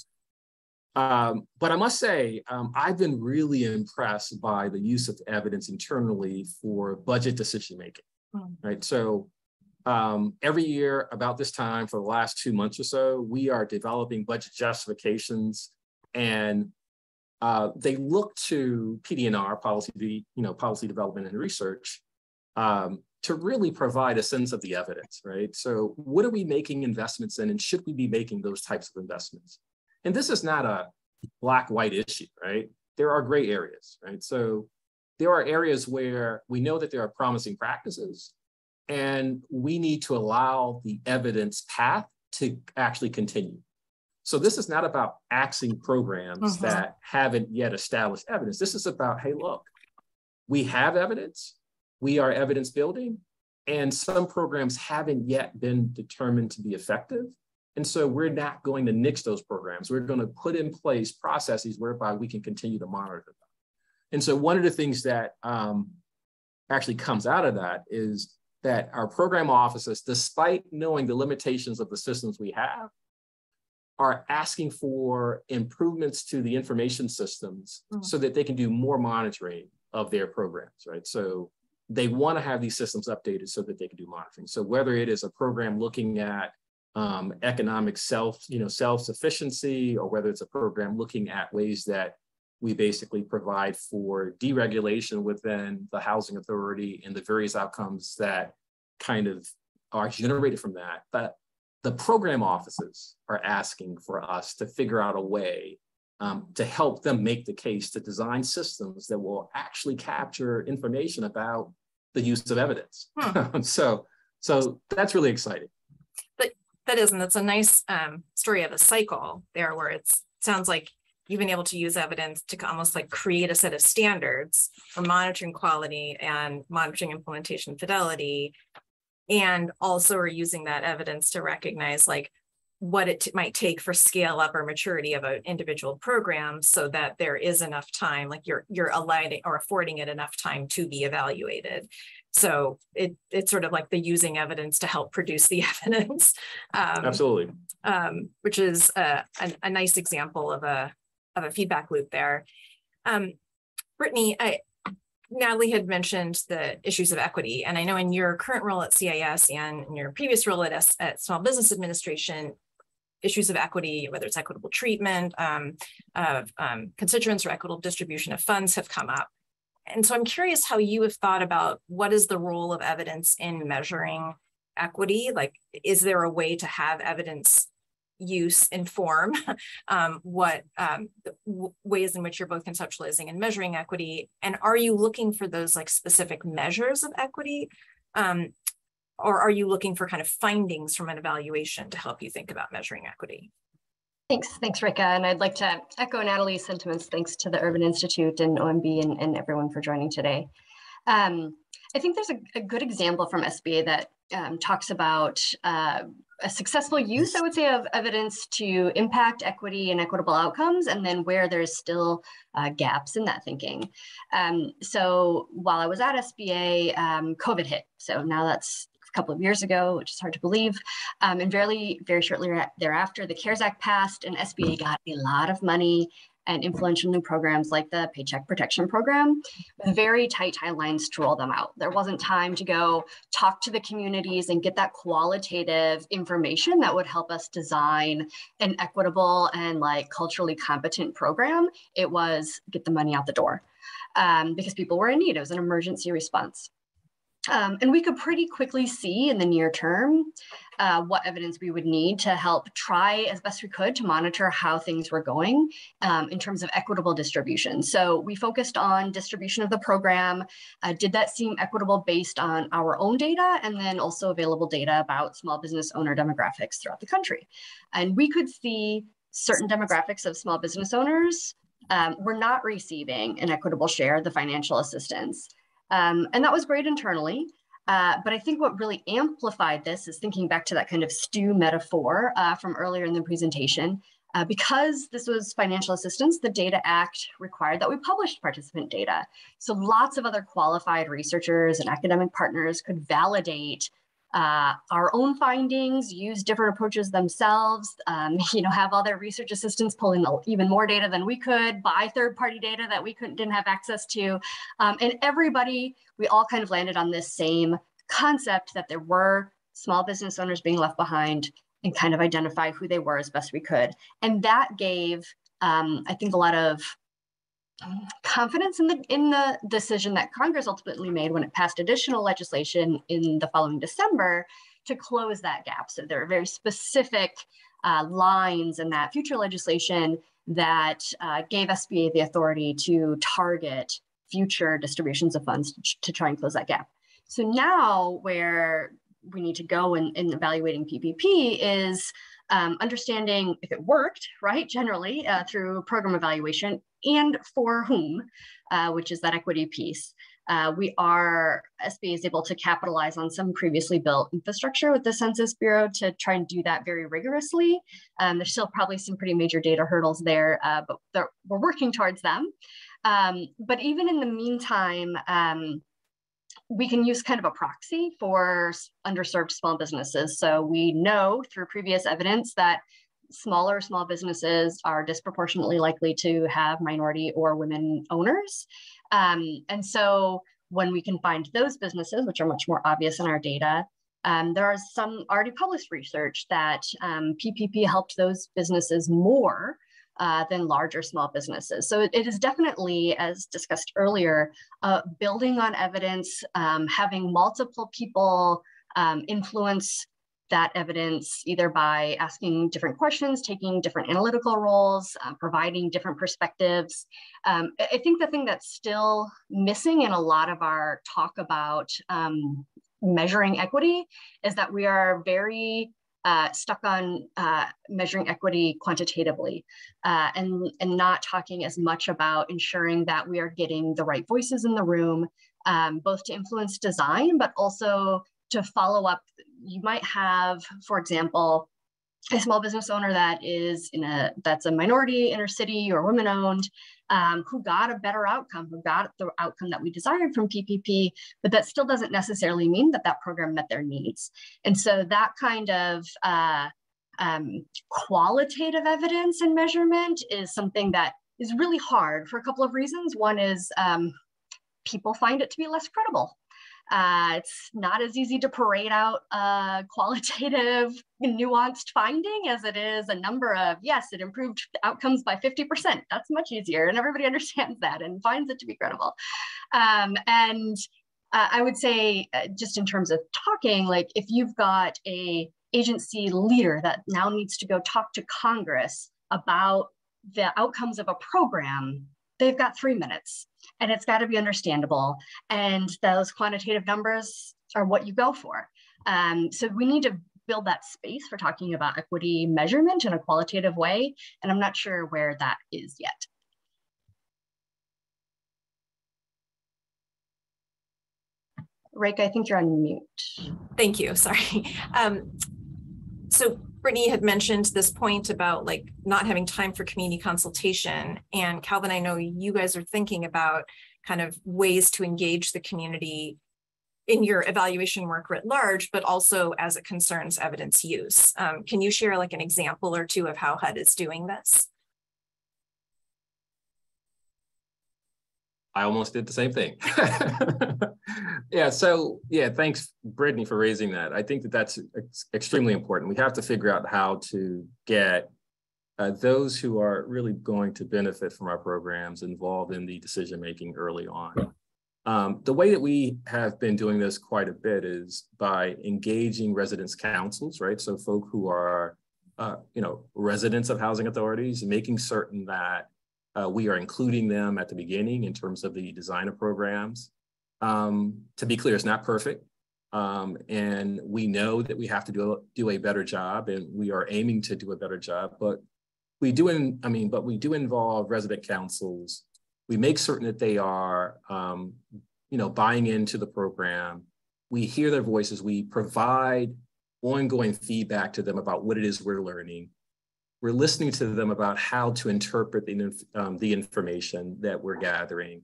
But I must say, I've been really impressed by the use of evidence internally for budget decision-making, right? So every year about this time for the last 2 months or so, we are developing budget justifications, and they look to PD&R, policy development and research, to really provide a sense of the evidence, right? So what are we making investments in, and should we be making those types of investments? And this is not a black-white issue, right? There are gray areas, right? So there are areas where we know that there are promising practices, and we need to allow the evidence path to actually continue. So this is not about axing programs that haven't yet established evidence. This is about, hey, look, we have evidence, we are evidence building, and some programs haven't yet been determined to be effective. And so we're not going to nix those programs. We're going to put in place processes whereby we can continue to monitor them. And so one of the things that actually comes out of that is that our program officers, despite knowing the limitations of the systems we have, are asking for improvements to the information systems so that they can do more monitoring of their programs, right? So they want to have these systems updated so that they can do monitoring. So whether it is a program looking at economic self-sufficiency, or whether it's a program looking at ways that we basically provide for deregulation within the housing authority and the various outcomes that kind of are generated from that, but the program offices are asking for us to figure out a way to help them make the case to design systems that will actually capture information about the use of evidence. So that's really exciting. But that is, and that's a nice story of a cycle there, where it sounds like you've been able to use evidence to almost like create a set of standards for monitoring quality and monitoring implementation fidelity, and also are using that evidence to recognize like what it might take for scale up or maturity of an individual program, so that there is enough time, like you're aligning or affording it enough time to be evaluated. So it's sort of like the using evidence to help produce the evidence. Absolutely. Which is a nice example of a feedback loop there. Brittany, Natalie had mentioned the issues of equity, and I know in your current role at CIS and in your previous role at Small Business Administration, issues of equity, whether it's equitable treatment of constituents or equitable distribution of funds, have come up. And so I'm curious how you have thought about what is the role of evidence in measuring equity? Like, is there a way to have evidence use inform what ways in which you're both conceptualizing and measuring equity? And are you looking for those like specific measures of equity? Or are you looking for kind of findings from an evaluation to help you think about measuring equity? Thanks, Rika. And I'd like to echo Natalie's sentiments. Thanks to the Urban Institute and OMB and everyone for joining today. I think there's a good example from SBA that talks about a successful use, I would say, of evidence to impact equity and equitable outcomes, and then where there's still gaps in that thinking. So while I was at SBA, COVID hit. So now that's a couple of years ago, which is hard to believe. And very shortly thereafter, the CARES Act passed, and SBA got a lot of money and influential new programs like the Paycheck Protection Program, with very tight timelines to roll them out. There wasn't time to go talk to the communities and get that qualitative information that would help us design an equitable and like culturally competent program. It was get the money out the door because people were in need. It was an emergency response. And we could pretty quickly see in the near term what evidence we would need to help try as best we could to monitor how things were going in terms of equitable distribution. So we focused on distribution of the program. Did that seem equitable based on our own data and then also available data about small business owner demographics throughout the country? And we could see certain demographics of small business owners were not receiving an equitable share of the financial assistance. And that was great internally. But I think what really amplified this is thinking back to that kind of stew metaphor from earlier in the presentation. Because this was financial assistance, the Data Act required that we published participant data. So lots of other qualified researchers and academic partners could validate our own findings, use different approaches themselves, have all their research assistants pulling even more data than we could, buy third-party data that we didn't have access to. And everybody, we all kind of landed on this same concept that there were small business owners being left behind and kind of identify who they were as best we could. And that gave, I think, a lot of confidence in the decision that Congress ultimately made when it passed additional legislation in the following December to close that gap. So there are very specific lines in that future legislation that gave SBA the authority to target future distributions of funds to try and close that gap. So now where we need to go in evaluating PPP is understanding if it worked, right, generally through program evaluation, and for whom, which is that equity piece. SBA is able to capitalize on some previously built infrastructure with the Census Bureau to try and do that very rigorously. There's still probably some pretty major data hurdles there, but we're working towards them. But even in the meantime, we can use kind of a proxy for underserved small businesses. So we know through previous evidence that smaller small businesses are disproportionately likely to have minority or women owners. And so when we can find those businesses, which are much more obvious in our data, there is some already published research that PPP helped those businesses more than larger small businesses. So it is definitely, as discussed earlier, building on evidence, having multiple people influence that evidence either by asking different questions, taking different analytical roles, providing different perspectives. I think the thing that's still missing in a lot of our talk about measuring equity is that we are very stuck on measuring equity quantitatively and not talking as much about ensuring that we are getting the right voices in the room, both to influence design, but also to follow up. You might have, for example, a small business owner that is that's a minority, inner city, or women-owned, who got a better outcome, who got the outcome that we desired from PPP, but that still doesn't necessarily mean that that program met their needs. And so that kind of qualitative evidence and measurement is something that is really hard for a couple of reasons. One is people find it to be less credible. It's not as easy to parade out a qualitative, nuanced finding as it is a number of, yes, it improved outcomes by 50%. That's much easier, and everybody understands that and finds it to be credible. I would say, just in terms of talking, like if you've got a agency leader that now needs to go talk to Congress about the outcomes of a program, they've got 3 minutes. And it's got to be understandable. And those quantitative numbers are what you go for. So we need to build that space for talking about equity measurement in a qualitative way. And I'm not sure where that is yet. Reka, I think you're on mute. Thank you, sorry. So Brittany had mentioned this point about like not having time for community consultation. And Calvin, I know you guys are thinking about kind of ways to engage the community in your evaluation work writ large, but also as it concerns evidence use. Can you share like an example or two of how HUD is doing this? I almost did the same thing. Yeah, thanks, Brittany, for raising that. I think that that's extremely important. We have to figure out how to get those who are really going to benefit from our programs involved in the decision-making early on. The way that we have been doing this quite a bit is by engaging residents' councils, right? So folk who are, residents of housing authorities, making certain that we are including them at the beginning in terms of the design of programs. To be clear, it's not perfect. And we know that we have to do a better job, and we are aiming to do a better job, but we do involve resident councils. We make certain that they are, buying into the program. We hear their voices. We provide ongoing feedback to them about what it is we're learning. We're listening to them about how to interpret the information that we're gathering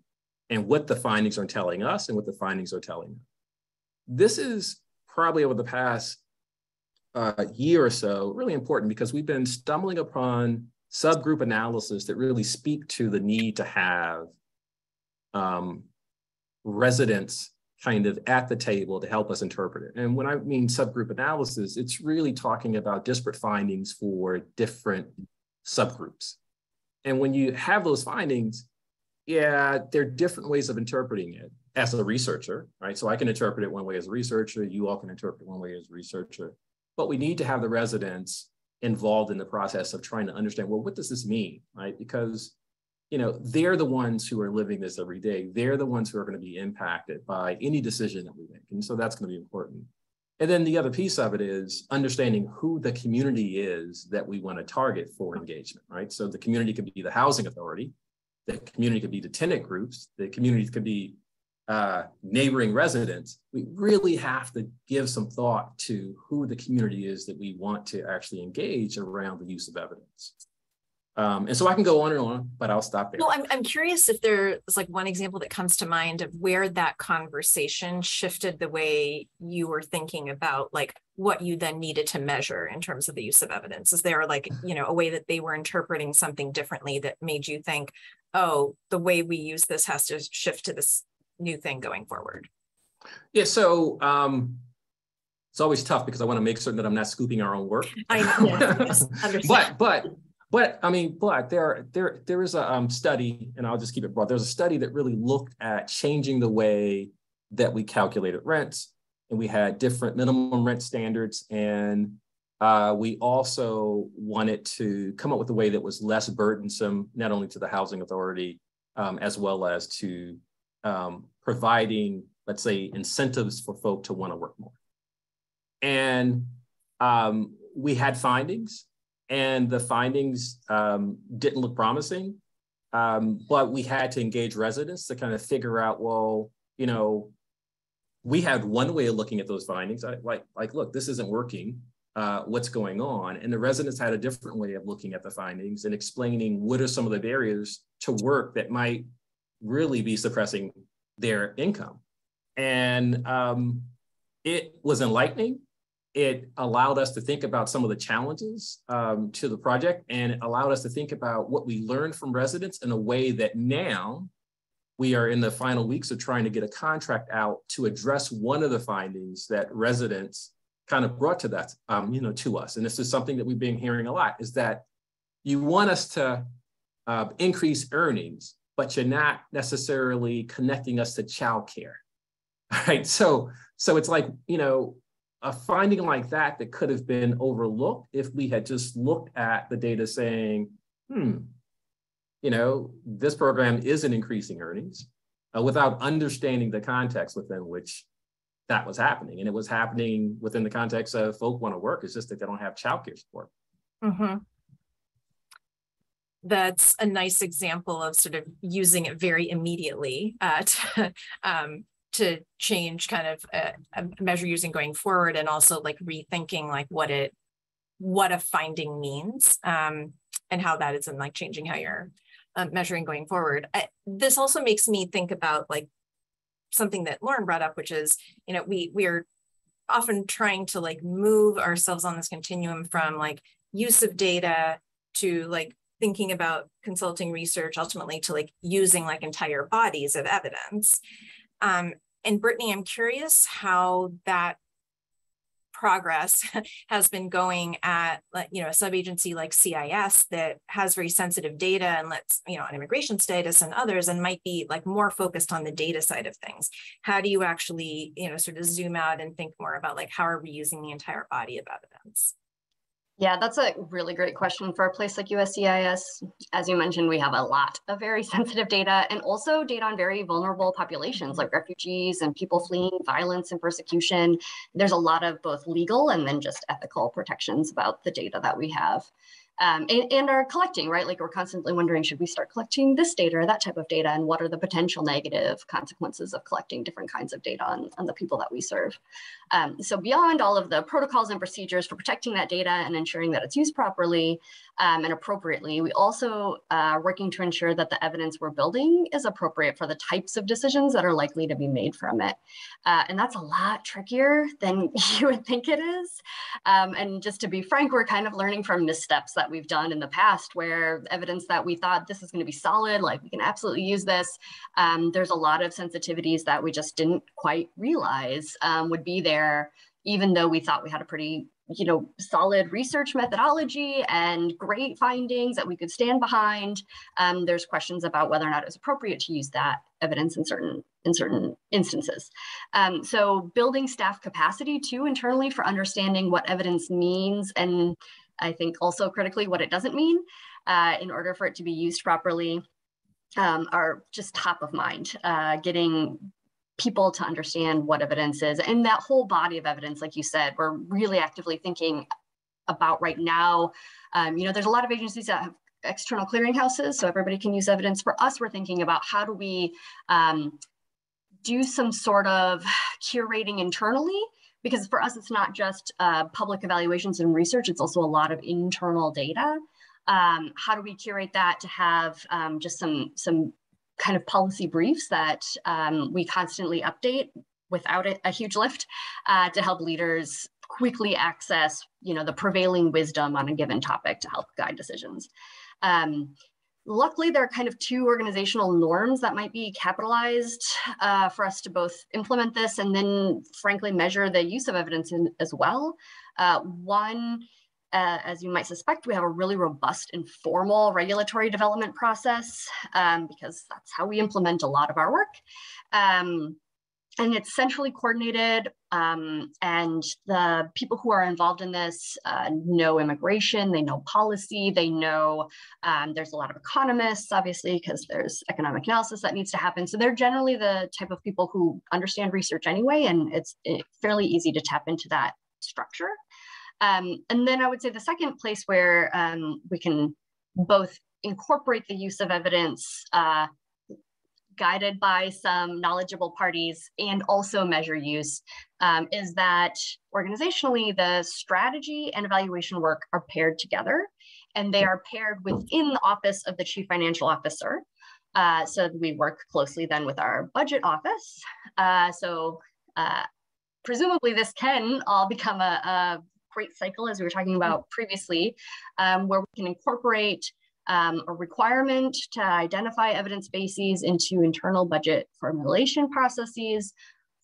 and what the findings are telling us and what the findings are telling them. This is probably over the past year or so really important because we've been stumbling upon subgroup analysis that really speak to the need to have residents kind of at the table to help us interpret it. And when I mean subgroup analysis, it's really talking about disparate findings for different subgroups. And when you have those findings, yeah, there are different ways of interpreting it as a researcher, right? So I can interpret it one way as a researcher, you all can interpret it one way as a researcher, but we need to have the residents involved in the process of trying to understand, well, what does this mean, right? Because, they're the ones who are living this every day. They're the ones who are going to be impacted by any decision that we make. And so that's going to be important. And then the other piece of it is understanding who the community is that we want to target for engagement, right? So the community could be the housing authority, the community could be the tenant groups, the community could be neighboring residents. We really have to give some thought to who the community is that we want to actually engage around the use of evidence. And so I can go on and on, but I'll stop there. Well, I'm curious if there's like one example that comes to mind of where that conversation shifted the way you were thinking about like what you then needed to measure in terms of the use of evidence. Is there like, a way that they were interpreting something differently that made you think, oh, the way we use this has to shift to this new thing going forward? Yeah, so it's always tough because I want to make certain that I'm not scooping our own work. I know, yes, understand. But there is a study, and I'll just keep it broad. There's a study that really looked at changing the way that we calculated rents, and we had different minimum rent standards, and we also wanted to come up with a way that was less burdensome, not only to the housing authority, as well as to providing, let's say, incentives for folk to want to work more. And we had findings. And the findings didn't look promising, but we had to engage residents to kind of figure out, well, we had one way of looking at those findings, like, look, this isn't working, what's going on? And the residents had a different way of looking at the findings and explaining what are some of the barriers to work that might really be suppressing their income. And it was enlightening. It allowed us to think about some of the challenges to the project, and it allowed us to think about what we learned from residents in a way that now we are in the final weeks of trying to get a contract out to address one of the findings that residents kind of brought to that, to us. And this is something that we've been hearing a lot, is that you want us to increase earnings, but you're not necessarily connecting us to childcare, right? So it's like, a finding like that could have been overlooked if we had just looked at the data saying, this program isn't increasing earnings, without understanding the context within which that was happening. And it was happening within the context of folk want to work. It's just that they don't have childcare support. Mm-hmm. That's a nice example of sort of using it very immediately to change kind of a measure using going forward, and also like rethinking like what a finding means, and how that is in like changing how you're measuring going forward. This also makes me think about like something that Lauren brought up, which is, we are often trying to like move ourselves on this continuum from like use of data to like thinking about consulting research ultimately to like using like entire bodies of evidence. And Brittany, I'm curious how that progress has been going at, you know, a sub-agency like CIS that has very sensitive data and lets, you know, on immigration status and others, and might be like more focused on the data side of things. How do you actually, you know, sort of zoom out and think more about like, how are we using the entire body of evidence? Yeah, that's a really great question for a place like USCIS. As you mentioned, we have a lot of very sensitive data and also data on very vulnerable populations like refugees and people fleeing violence and persecution. There's a lot of both legal and then just ethical protections about the data that we have. And are collecting, right? Like we're constantly wondering, should we start collecting this data or that type of data? And what are the potential negative consequences of collecting different kinds of data on the people that we serve? So beyond all of the protocols and procedures for protecting that data and ensuring that it's used properly and appropriately, we also are working to ensure that the evidence we're building is appropriate for the types of decisions that are likely to be made from it. And that's a lot trickier than you would think it is. And just to be frank, we're kind of learning from missteps that we've done in the past where evidence that we thought this is going to be solid, like we can absolutely use this. There's a lot of sensitivities that we just didn't quite realize would be there, even though we thought we had a pretty, you know, solid research methodology and great findings that we could stand behind. There's questions about whether or not it's appropriate to use that evidence in certain instances. So building staff capacity too internally for understanding what evidence means, and I think also critically what it doesn't mean in order for it to be used properly are just top of mind. Getting people to understand what evidence is and that whole body of evidence, like you said, we're really actively thinking about right now. You know, there's a lot of agencies that have external clearinghouses, so everybody can use evidence. For us, we're thinking about how do we do some sort of curating internally, because for us, it's not just public evaluations and research, it's also a lot of internal data. How do we curate that to have just some kind of policy briefs that we constantly update without a huge lift to help leaders quickly access, you know, the prevailing wisdom on a given topic to help guide decisions. Luckily, there are kind of two organizational norms that might be capitalized for us to both implement this and then, frankly, measure the use of evidence as well. One, as you might suspect, we have a really robust and formal regulatory development process because that's how we implement a lot of our work. And it's centrally coordinated, and the people who are involved in this know immigration, they know policy, they know there's a lot of economists, obviously, because there's economic analysis that needs to happen. So they're generally the type of people who understand research anyway, and it's fairly easy to tap into that structure. And then I would say the second place where we can both incorporate the use of evidence guided by some knowledgeable parties and also measure use is that organizationally, the strategy and evaluation work are paired together, and they are paired within the office of the Chief Financial Officer. So we work closely then with our budget office. Presumably this can all become a great cycle, as we were talking about previously, where we can incorporate a requirement to identify evidence bases into internal budget formulation processes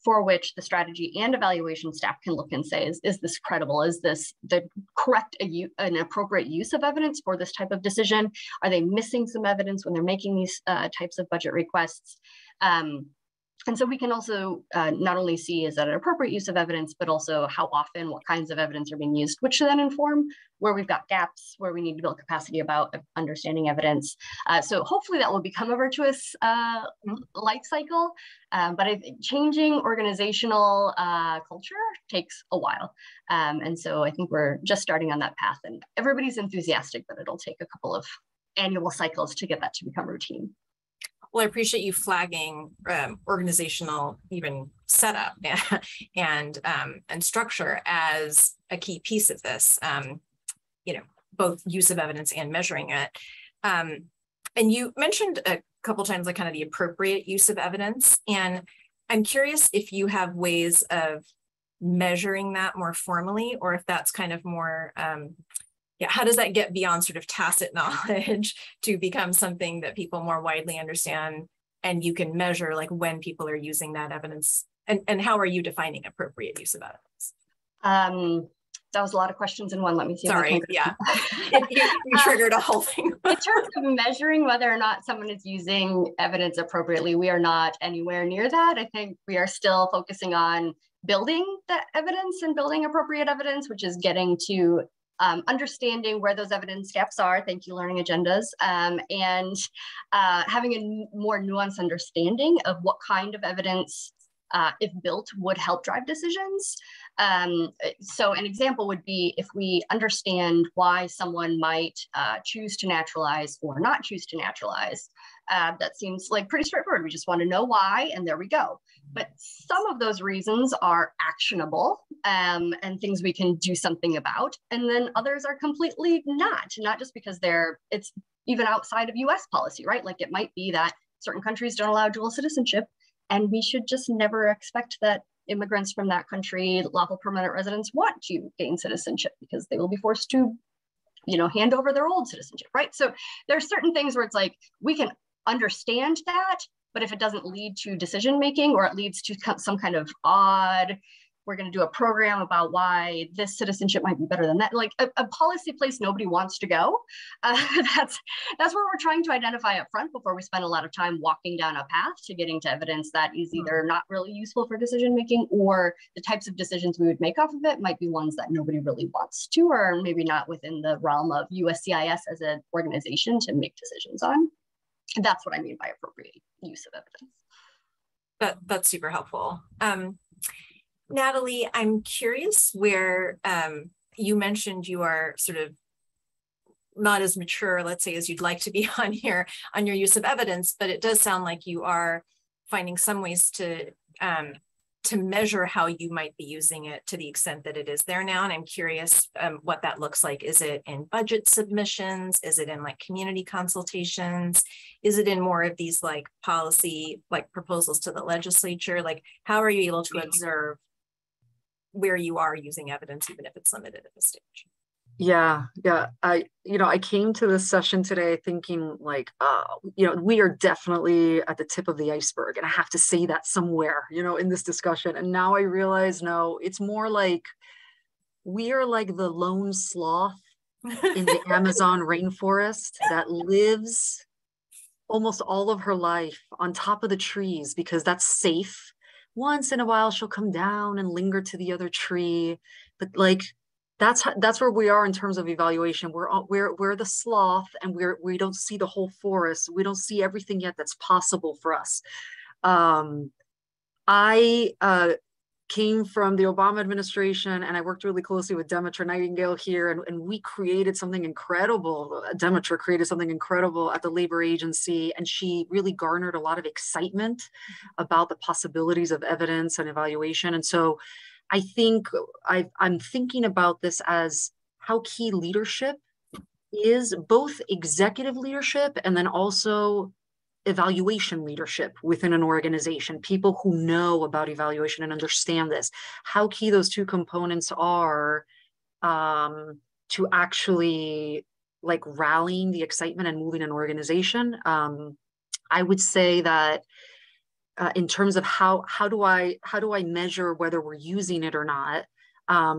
for which the strategy and evaluation staff can look and say, is this credible? Is this the correct and appropriate use of evidence for this type of decision? Are they missing some evidence when they're making these types of budget requests? And so we can also not only see is that an appropriate use of evidence, but also how often, what kinds of evidence are being used, which then inform where we've got gaps, where we need to build capacity about understanding evidence. So hopefully that will become a virtuous life cycle, but I think changing organizational culture takes a while. And so I think we're just starting on that path, and everybody's enthusiastic, but it'll take a couple of annual cycles to get that to become routine. Well, I appreciate you flagging organizational even setup and structure as a key piece of this. You know, both use of evidence and measuring it. And you mentioned a couple times like kind of the appropriate use of evidence, and I'm curious if you have ways of measuring that more formally, or if that's kind of more yeah, how does that get beyond sort of tacit knowledge to become something that people more widely understand, and you can measure like when people are using that evidence, and how are you defining appropriate use of evidence? That was a lot of questions in one. Let me see. Sorry, yeah. You triggered a whole thing. In terms of measuring whether or not someone is using evidence appropriately, we are not anywhere near that. I think we are still focusing on building the evidence and building appropriate evidence, which is getting to understanding where those evidence gaps are. Thank you, learning agendas, and having a more nuanced understanding of what kind of evidence, if built, would help drive decisions. So an example would be if we understand why someone might choose to naturalize or not choose to naturalize. That seems like pretty straightforward. We just want to know why, and there we go. But some of those reasons are actionable and things we can do something about. And then others are completely not just because it's even outside of US policy, right? Like it might be that certain countries don't allow dual citizenship, and we should just never expect that immigrants from that country, lawful permanent residents, want to gain citizenship because they will be forced to, hand over their old citizenship, right? So there are certain things where it's like, we can understand that, but if it doesn't lead to decision-making, or it leads to some kind of odd, we're going to do a program about why this citizenship might be better than that, like a policy place nobody wants to go. That's where we're trying to identify up front before we spend a lot of time walking down a path to getting to evidence that is either not really useful for decision-making, or the types of decisions we would make off of it might be ones that nobody really wants to, or maybe not within the realm of USCIS as an organization to make decisions on. And that's what I mean by appropriate use of evidence. That's super helpful. Natalie, I'm curious where you mentioned you are sort of not as mature, let's say, as you'd like to be on here on your use of evidence, but it does sound like you are finding some ways to measure how you might be using it to the extent that it is there now. And I'm curious what that looks like. Is it in budget submissions? Is it in like community consultations? Is it in more of these like policy, like proposals to the legislature? Like, how are you able to observe where you are using evidence, even if it's limited at this stage? Yeah. I came to this session today thinking like, we are definitely at the tip of the iceberg, and I have to say that somewhere, in this discussion. And now I realize, no, it's more like we are like the lone sloth in the Amazon rainforest that lives almost all of her life on top of the trees because that's safe. Once in a while, she'll come down and linger to the other tree, but like, that's where we are in terms of evaluation. We're the sloth, and we don't see the whole forest. We don't see everything yet that's possible for us. I came from the Obama administration, and I worked really closely with Demetra Nightingale here, and we created something incredible. Demetra created something incredible at the labor agency, and she really garnered a lot of excitement about the possibilities of evidence and evaluation. And so I think I'm thinking about this as how key leadership is, both executive leadership and then also evaluation leadership within an organization, people who know about evaluation and understand this, how key those two components are to actually like rallying the excitement and moving an organization. I would say that in terms of how do I measure whether we're using it or not,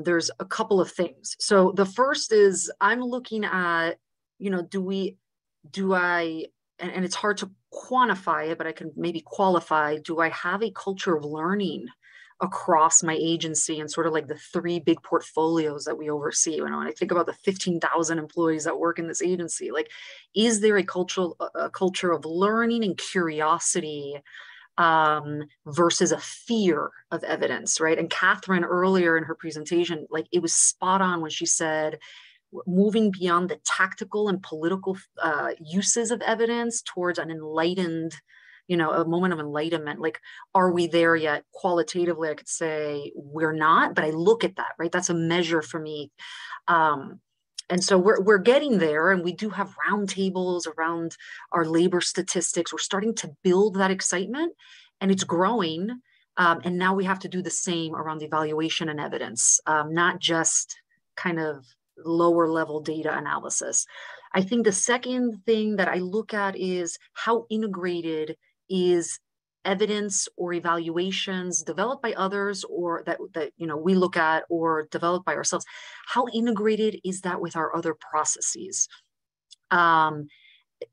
there's a couple of things. So the first is I'm looking at, and it's hard to quantify it, but I can maybe qualify, do I have a culture of learning across my agency and sort of like the three big portfolios that we oversee? When I think about the 15,000 employees that work in this agency, like, is there a culture of learning and curiosity versus a fear of evidence, right? And Catherine earlier in her presentation, like, it was spot on when she said, moving beyond the tactical and political uses of evidence towards an enlightened, a moment of enlightenment. Like, are we there yet? Qualitatively, I could say we're not, but I look at that, right? That's a measure for me. And so we're getting there, and we do have roundtables around our labor statistics. We're starting to build that excitement, and it's growing. And now we have to do the same around evaluation and evidence, not just kind of lower level data analysis. I think the second thing that I look at is how integrated is evidence or evaluations developed by others, or that we look at, or developed by ourselves. How integrated is that with our other processes?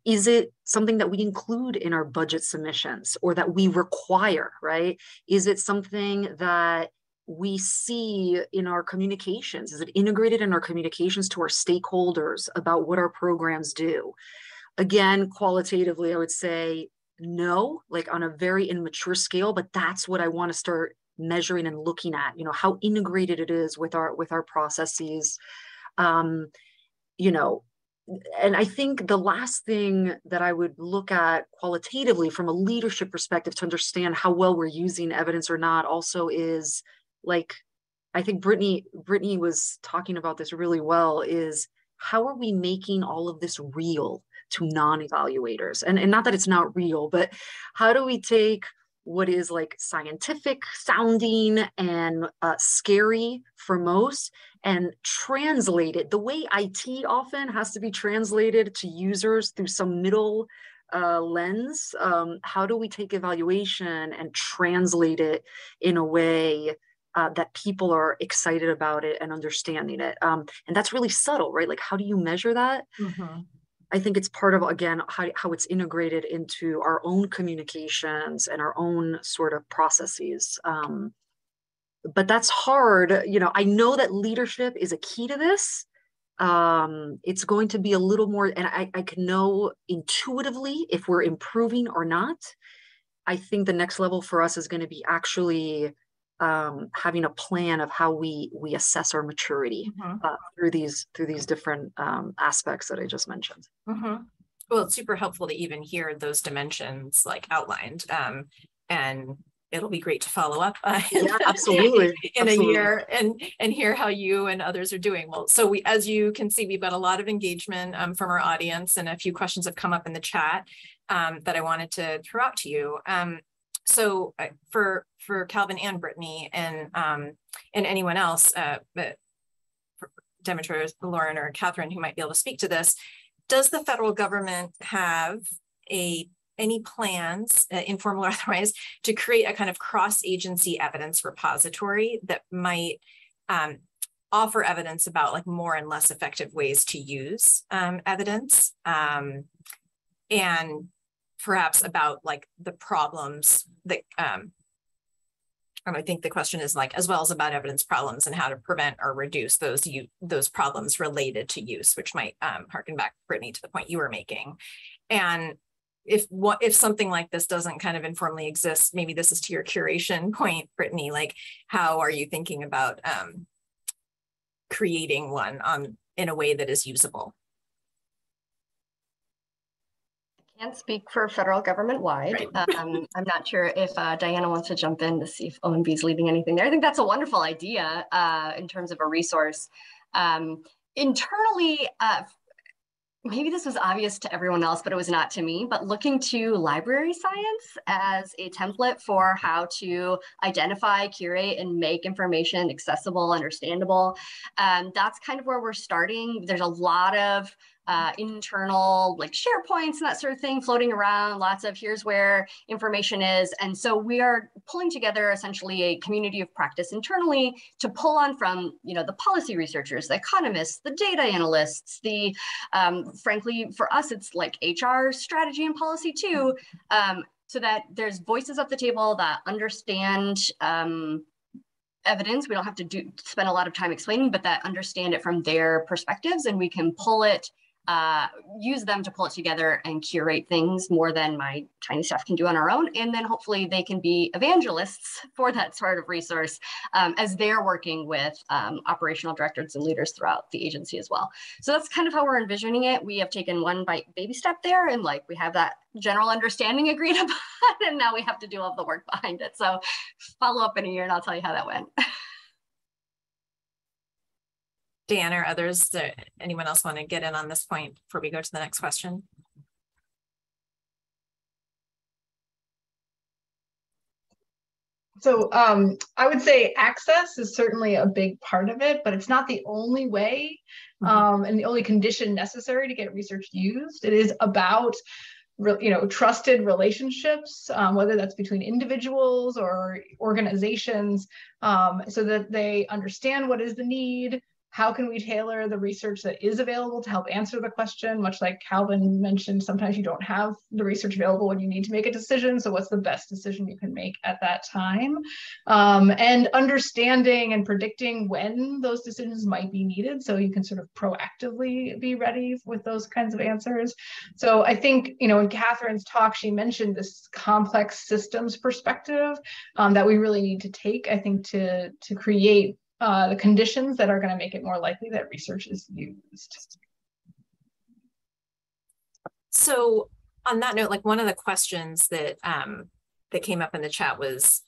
Is it something that we include in our budget submissions or that we require, right? Is it something that we see in our communications? Is it integrated in our communications to our stakeholders about what our programs do? Again, qualitatively, I would say no, like on a very immature scale, but that's what I want to start measuring and looking at, how integrated it is with our processes. And I think the last thing that I would look at qualitatively from a leadership perspective to understand how well we're using evidence or not also is, like, I think Brittany was talking about this really well, is how are we making all of this real to non-evaluators? And not that it's not real, but how do we take what is like scientific sounding and scary for most and translate it the way IT often has to be translated to users through some middle lens? How do we take evaluation and translate it in a way that people are excited about it and understanding it? And that's really subtle, right? Like, how do you measure that? Mm-hmm. I think it's part of, again, how it's integrated into our own communications and our own sort of processes. But that's hard. I know that leadership is a key to this. It's going to be a little more, and I can know intuitively if we're improving or not. I think the next level for us is going to be actually having a plan of how we assess our maturity through these different aspects that I just mentioned. Mm-hmm. Well, it's super helpful to even hear those dimensions like outlined, and it'll be great to follow up absolutely in a year and hear how you and others are doing. Well, so as you can see, we've got a lot of engagement from our audience, and a few questions have come up in the chat that I wanted to throw out to you. So for Calvin and Brittany and anyone else, Demetra, Lauren, or Catherine, who might be able to speak to this, does the federal government have any plans, informal or otherwise, to create a kind of cross-agency evidence repository that might offer evidence about like more and less effective ways to use evidence, and perhaps about like the problems that, I think the question is like, as well as about evidence problems and how to prevent or reduce those problems related to use, which might harken back, Brittany, to the point you were making. And if something like this doesn't kind of informally exist, maybe this is to your curation point, Brittany, like how are you thinking about creating one in a way that is usable? Can't speak for federal government wide. Right. I'm not sure if Diana wants to jump in to see if OMB is leading anything there. I think that's a wonderful idea in terms of a resource. Internally, maybe this was obvious to everyone else, but it was not to me, but looking to library science as a template for how to identify, curate, and make information accessible, understandable. That's kind of where we're starting. There's a lot of internal like SharePoints and that sort of thing floating around, lots of here's where information is. And so we are pulling together essentially a community of practice internally to pull on from, the policy researchers, the economists, the data analysts, the, frankly, for us, it's like HR strategy and policy too, so that there's voices at the table that understand evidence. We don't have to spend a lot of time explaining, but that understand it from their perspectives, and we can pull it, use them to pull it together and curate things more than my tiny staff can do on our own. And then hopefully they can be evangelists for that sort of resource as they're working with operational directors and leaders throughout the agency as well. So that's kind of how we're envisioning it. We have taken one baby step there, and like we have that general understanding agreed upon, and now we have to do all the work behind it. So follow up in a year and I'll tell you how that went. Dan or others, anyone else want to get in on this point before we go to the next question? So I would say access is certainly a big part of it, but it's not the only way and the only condition necessary to get research used. It is about trusted relationships, whether that's between individuals or organizations, so that they understand what is the need. How can we tailor the research that is available to help answer the question? Much like Calvin mentioned, sometimes you don't have the research available when you need to make a decision. So what's the best decision you can make at that time? And understanding and predicting when those decisions might be needed, so you can sort of proactively be ready with those kinds of answers. So I think, in Catherine's talk, she mentioned this complex systems perspective that we really need to take, I think, to create the conditions that are going to make it more likely that research is used. So on that note, like one of the questions that that came up in the chat was,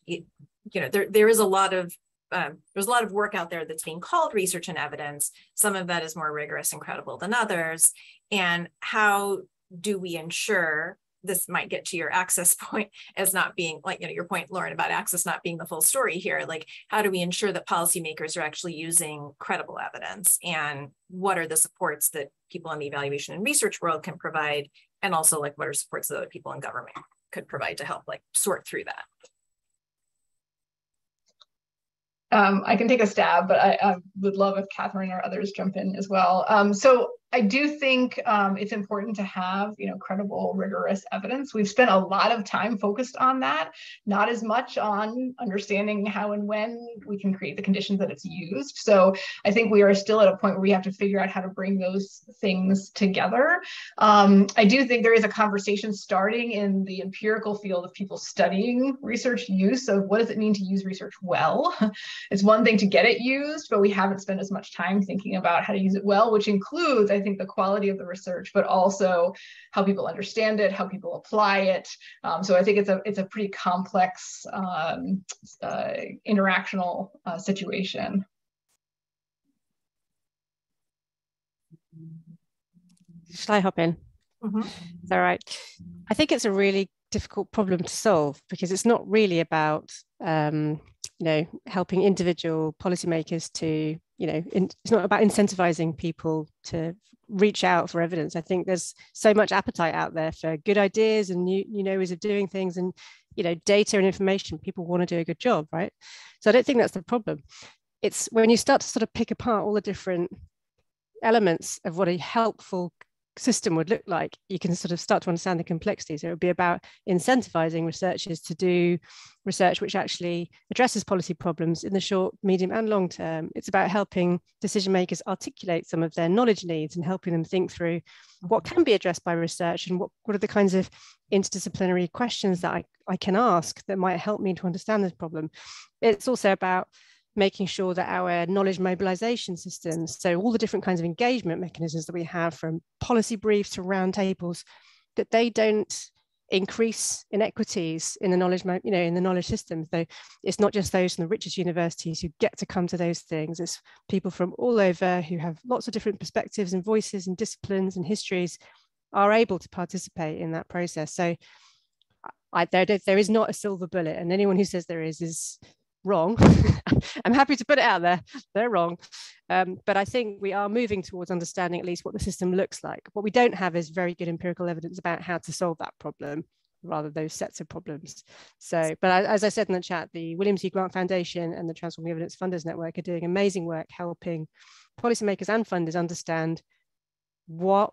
there is a lot of there's a lot of work out there that's being called research and evidence. Some of that is more rigorous and credible than others. And how do we ensure, this might get to your access point as not being, like, your point, Lauren, about access not being the full story here. Like, how do we ensure that policymakers are actually using credible evidence? And what are the supports that people in the evaluation and research world can provide? And also, like, what are supports that other people in government could provide to help, like, sort through that? I can take a stab, but I would love if Catherine or others jump in as well. So I do think it's important to have, credible, rigorous evidence. We've spent a lot of time focused on that, not as much on understanding how and when we can create the conditions that it's used. So I think we are still at a point where we have to figure out how to bring those things together. I do think there is a conversation starting in the empirical field of people studying research use of what does it mean to use research well. It's one thing to get it used, but we haven't spent as much time thinking about how to use it well, which includes, I think, the quality of the research, but also how people understand it, how people apply it. So I think it's a pretty complex interactional situation. Shall I hop in? Mm-hmm. Is that right? I think it's a really difficult problem to solve, because it's not really about helping individual policymakers to, it's not about incentivizing people to reach out for evidence. I think there's so much appetite out there for good ideas and new ways of doing things, and data and information. People want to do a good job, right? So I don't think that's the problem. It's when you start to sort of pick apart all the different elements of what a helpful system would look like, you can sort of start to understand the complexities. It would be about incentivizing researchers to do research which actually addresses policy problems in the short, medium, and long term. It's about helping decision makers articulate some of their knowledge needs and helping them think through what can be addressed by research and what are the kinds of interdisciplinary questions that I can ask that might help me to understand this problem. It's also about making sure that our knowledge mobilization systems, so all the different kinds of engagement mechanisms that we have, from policy briefs to roundtables, that they don't increase inequities in the knowledge, in the knowledge system. So it's not just those from the richest universities who get to come to those things. It's people from all over who have lots of different perspectives and voices and disciplines and histories are able to participate in that process. So there is not a silver bullet, and anyone who says there is wrong. I'm happy to put it out there. They're wrong. But I think we are moving towards understanding at least what the system looks like. What we don't have is very good empirical evidence about how to solve that problem, rather those sets of problems. So, but as I said in the chat, the William C. Grant Foundation and the Transforming Evidence Funders Network are doing amazing work helping policymakers and funders understand what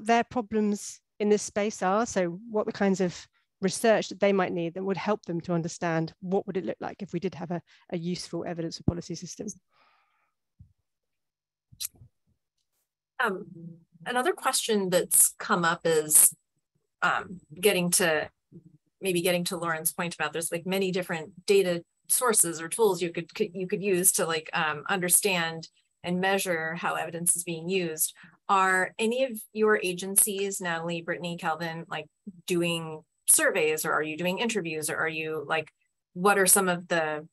their problems in this space are. So what the kinds of research that they might need that would help them to understand what would it look like if we did have a useful evidence for policy system. Another question that's come up is getting to Lauren's point about there's like many different data sources or tools you could use to like understand and measure how evidence is being used. Are any of your agencies, Natalie, Brittany, Calvin, like doing surveys, or are you doing interviews, or are you like, what are some of the,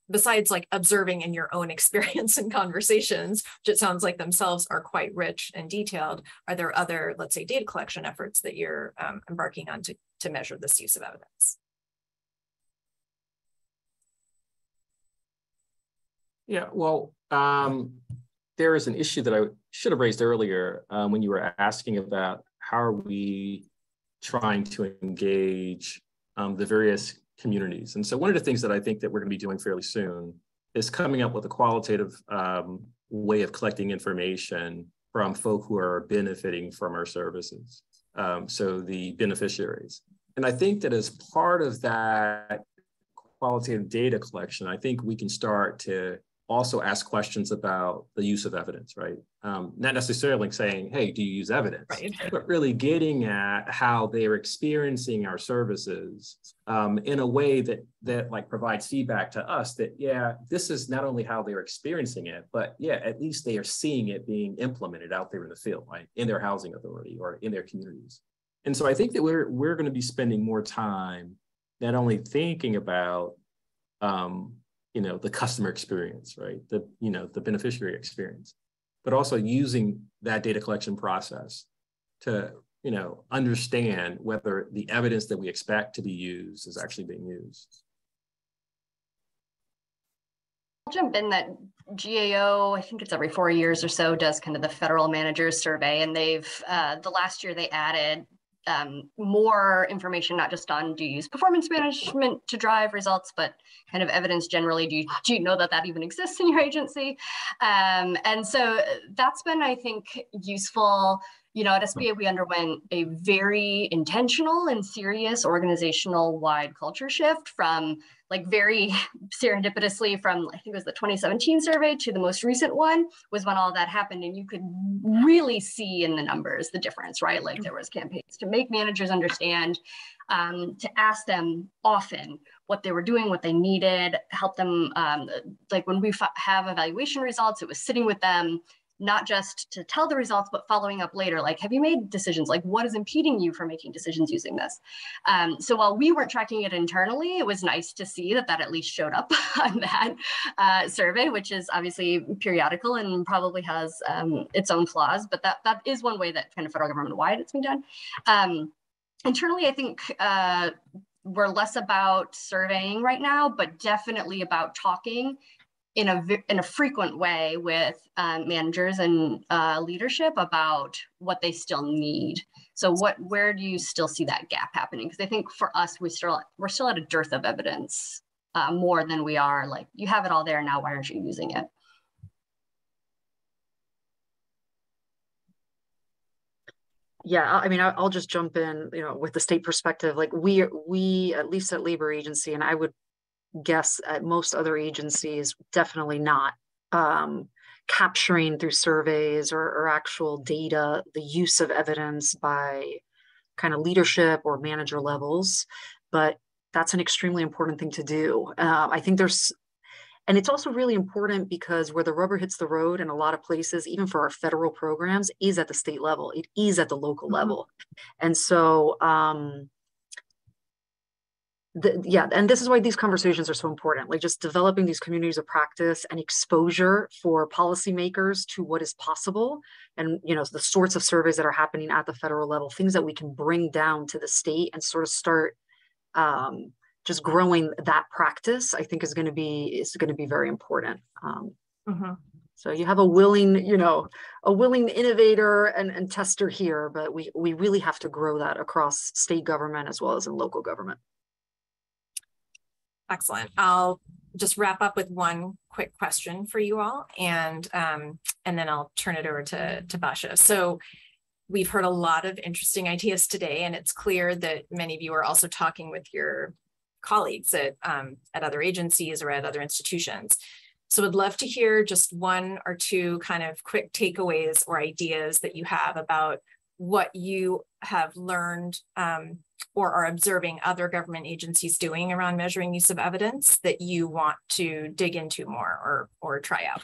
besides like observing in your own experience and conversations, which it sounds like themselves are quite rich and detailed, are there other, let's say, data collection efforts that you're embarking on to measure this use of evidence? Yeah, well, there is an issue that I should have raised earlier when you were asking about how are we trying to engage the various communities. And so one of the things that I think that we're going to be doing fairly soon is coming up with a qualitative way of collecting information from folk who are benefiting from our services. So the beneficiaries. And I think that as part of that qualitative data collection, I think we can start to also ask questions about the use of evidence, right? Not necessarily saying, hey, do you use evidence? Right. But really getting at how they're experiencing our services in a way that like provides feedback to us that, yeah, this is not only how they're experiencing it, but yeah, at least they are seeing it being implemented out there in the field, right? In their housing authority or in their communities. And so I think that we're going to be spending more time not only thinking about the customer experience, right? The beneficiary experience, but also using that data collection process to, understand whether the evidence that we expect to be used is actually being used. I'll jump in that GAO, I think it's every 4 years or so, does kind of the federal managers survey, and they've, the last year they added more information, not just on do you use performance management to drive results, but kind of evidence generally. Do you know that even exists in your agency? And so that's been, I think, useful. At SBA, we underwent a very intentional and serious organizational wide culture shift from very serendipitously from, I think it was the 2017 survey to the most recent one was when all that happened. And you could really see in the numbers, the difference, right? There was campaigns to make managers understand, to ask them often what they were doing, what they needed, help them. When we have evaluation results, it was sitting with them, not just to tell the results, but following up later, have you made decisions? What is impeding you from making decisions using this? So while we weren't tracking it internally, it was nice to see that at least showed up on that survey, which is obviously periodical and probably has its own flaws, but that is one way that kind of federal government-wide it's being done. Internally, I think we're less about surveying right now, but definitely about talking in a frequent way with managers and leadership about what they still need. So where do you still see that gap happening? Because I think for us, we're still at a dearth of evidence more than we are you have it all there now, why aren't you using it? Yeah, I mean, I'll just jump in, with the state perspective. We at least at Labor Agency, and I would guess at most other agencies, definitely not capturing through surveys or actual data the use of evidence by kind of leadership or manager levels, but that's an extremely important thing to do. I think and it's also really important because where the rubber hits the road in a lot of places, even for our federal programs, is at the state level. It is at the local level. And so, and this is why these conversations are so important, just developing these communities of practice and exposure for policymakers to what is possible and, the sorts of surveys that are happening at the federal level, things that we can bring down to the state and sort of start just growing that practice, I think is going to be very important. So you have a willing innovator and tester here, but we really have to grow that across state government as well as in local government. Excellent. I'll just wrap up with one quick question for you all, and then I'll turn it over to Basha. So we've heard a lot of interesting ideas today, and it's clear that many of you are also talking with your colleagues at other agencies or at other institutions. So I'd love to hear just one or two kind of quick takeaways or ideas that you have about what you have learned or are observing other government agencies doing around measuring use of evidence that you want to dig into more or try out.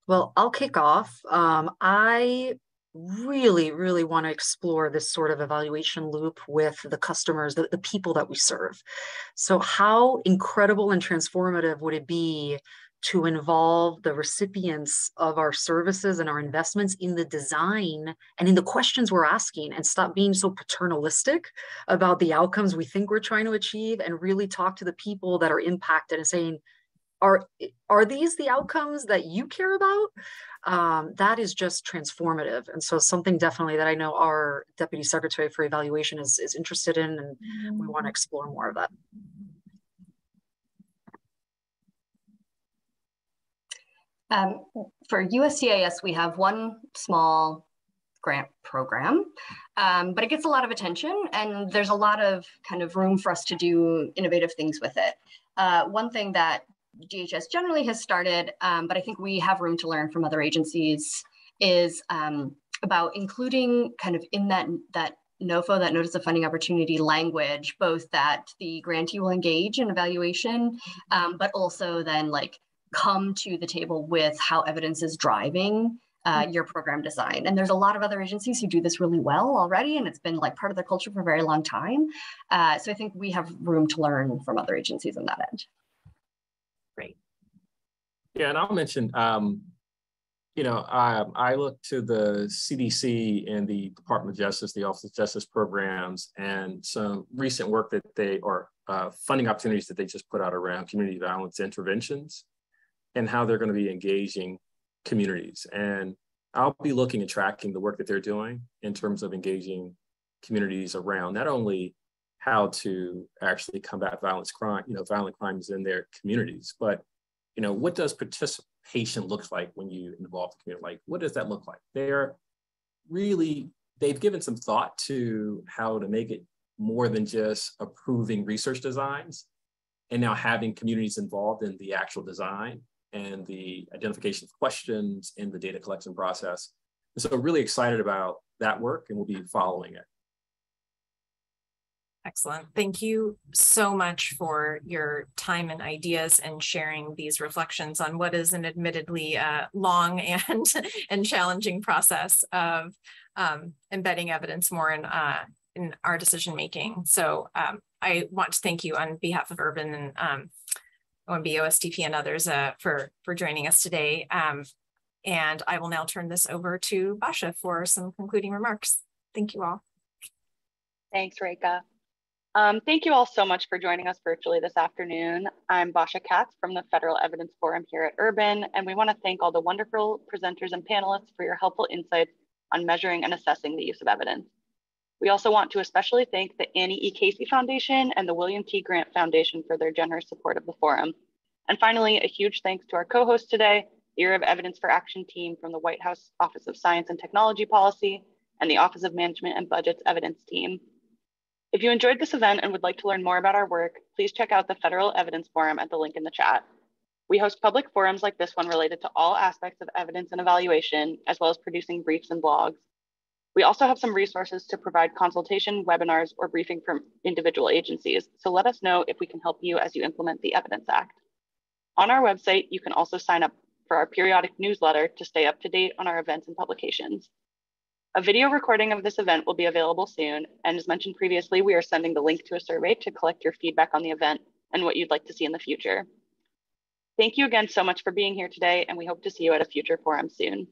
Well, I'll kick off. I really want to explore this sort of evaluation loop with the customers, the people that we serve. So how incredible and transformative would it be to involve the recipients of our services and our investments in the design and in the questions we're asking, and stop being so paternalistic about the outcomes we think we're trying to achieve, and really talk to the people that are impacted and saying, are these the outcomes that you care about? That is just transformative. And so something definitely that I know our Deputy Secretary for Evaluation is interested in, and we want to explore more of that. For USCIS, we have one small grant program, but it gets a lot of attention, and there's a lot of kind of room for us to do innovative things with it. One thing that DHS generally has started, but I think we have room to learn from other agencies, is about including kind of in that NOFO, that Notice of Funding Opportunity language, both that the grantee will engage in evaluation, but also then like come to the table with how evidence is driving your program design. And there's a lot of other agencies who do this really well already, and it's been like part of their culture for a very long time. So I think we have room to learn from other agencies on that end. Great. Yeah, and I'll mention, you know, I look to the CDC and the Department of Justice, the Office of Justice programs, and some recent work that they, or funding opportunities that they just put out around community violence interventions and how they're going to be engaging communities. And I'll be looking and tracking the work that they're doing in terms of engaging communities around not only how to actually combat violent crimes in their communities, but, you know, what does participation look like when you involve the community? Like, what does that look like? They've given some thought to how to make it more than just approving research designs, and now having communities involved in the actual design and the identification of questions in the data collection process. And so really excited about that work, and we'll be following it. Excellent. Thank you so much for your time and ideas and sharing these reflections on what is an admittedly long and challenging process of embedding evidence more in our decision making. So I want to thank you on behalf of Urban and OMB, OSTP, and others for joining us today. And I will now turn this over to Basha for some concluding remarks. Thank you all. Thanks, Reka. Thank you all so much for joining us virtually this afternoon. I'm Basha Katz from the Federal Evidence Forum here at Urban, and we want to thank all the wonderful presenters and panelists for your helpful insights on measuring and assessing the use of evidence. We also want to especially thank the Annie E. Casey Foundation and the William T. Grant Foundation for their generous support of the forum. And finally, a huge thanks to our co-host today, the Year of Evidence for Action team from the White House Office of Science and Technology Policy and the Office of Management and Budget's Evidence team. If you enjoyed this event and would like to learn more about our work, please check out the Federal Evidence Forum at the link in the chat. We host public forums like this one related to all aspects of evidence and evaluation, as well as producing briefs and blogs. We also have some resources to provide consultation, webinars, or briefing from individual agencies, so let us know if we can help you as you implement the Evidence Act. On our website, you can also sign up for our periodic newsletter to stay up to date on our events and publications. A video recording of this event will be available soon, and as mentioned previously, we are sending the link to a survey to collect your feedback on the event and what you'd like to see in the future. Thank you again so much for being here today, and we hope to see you at a future forum soon.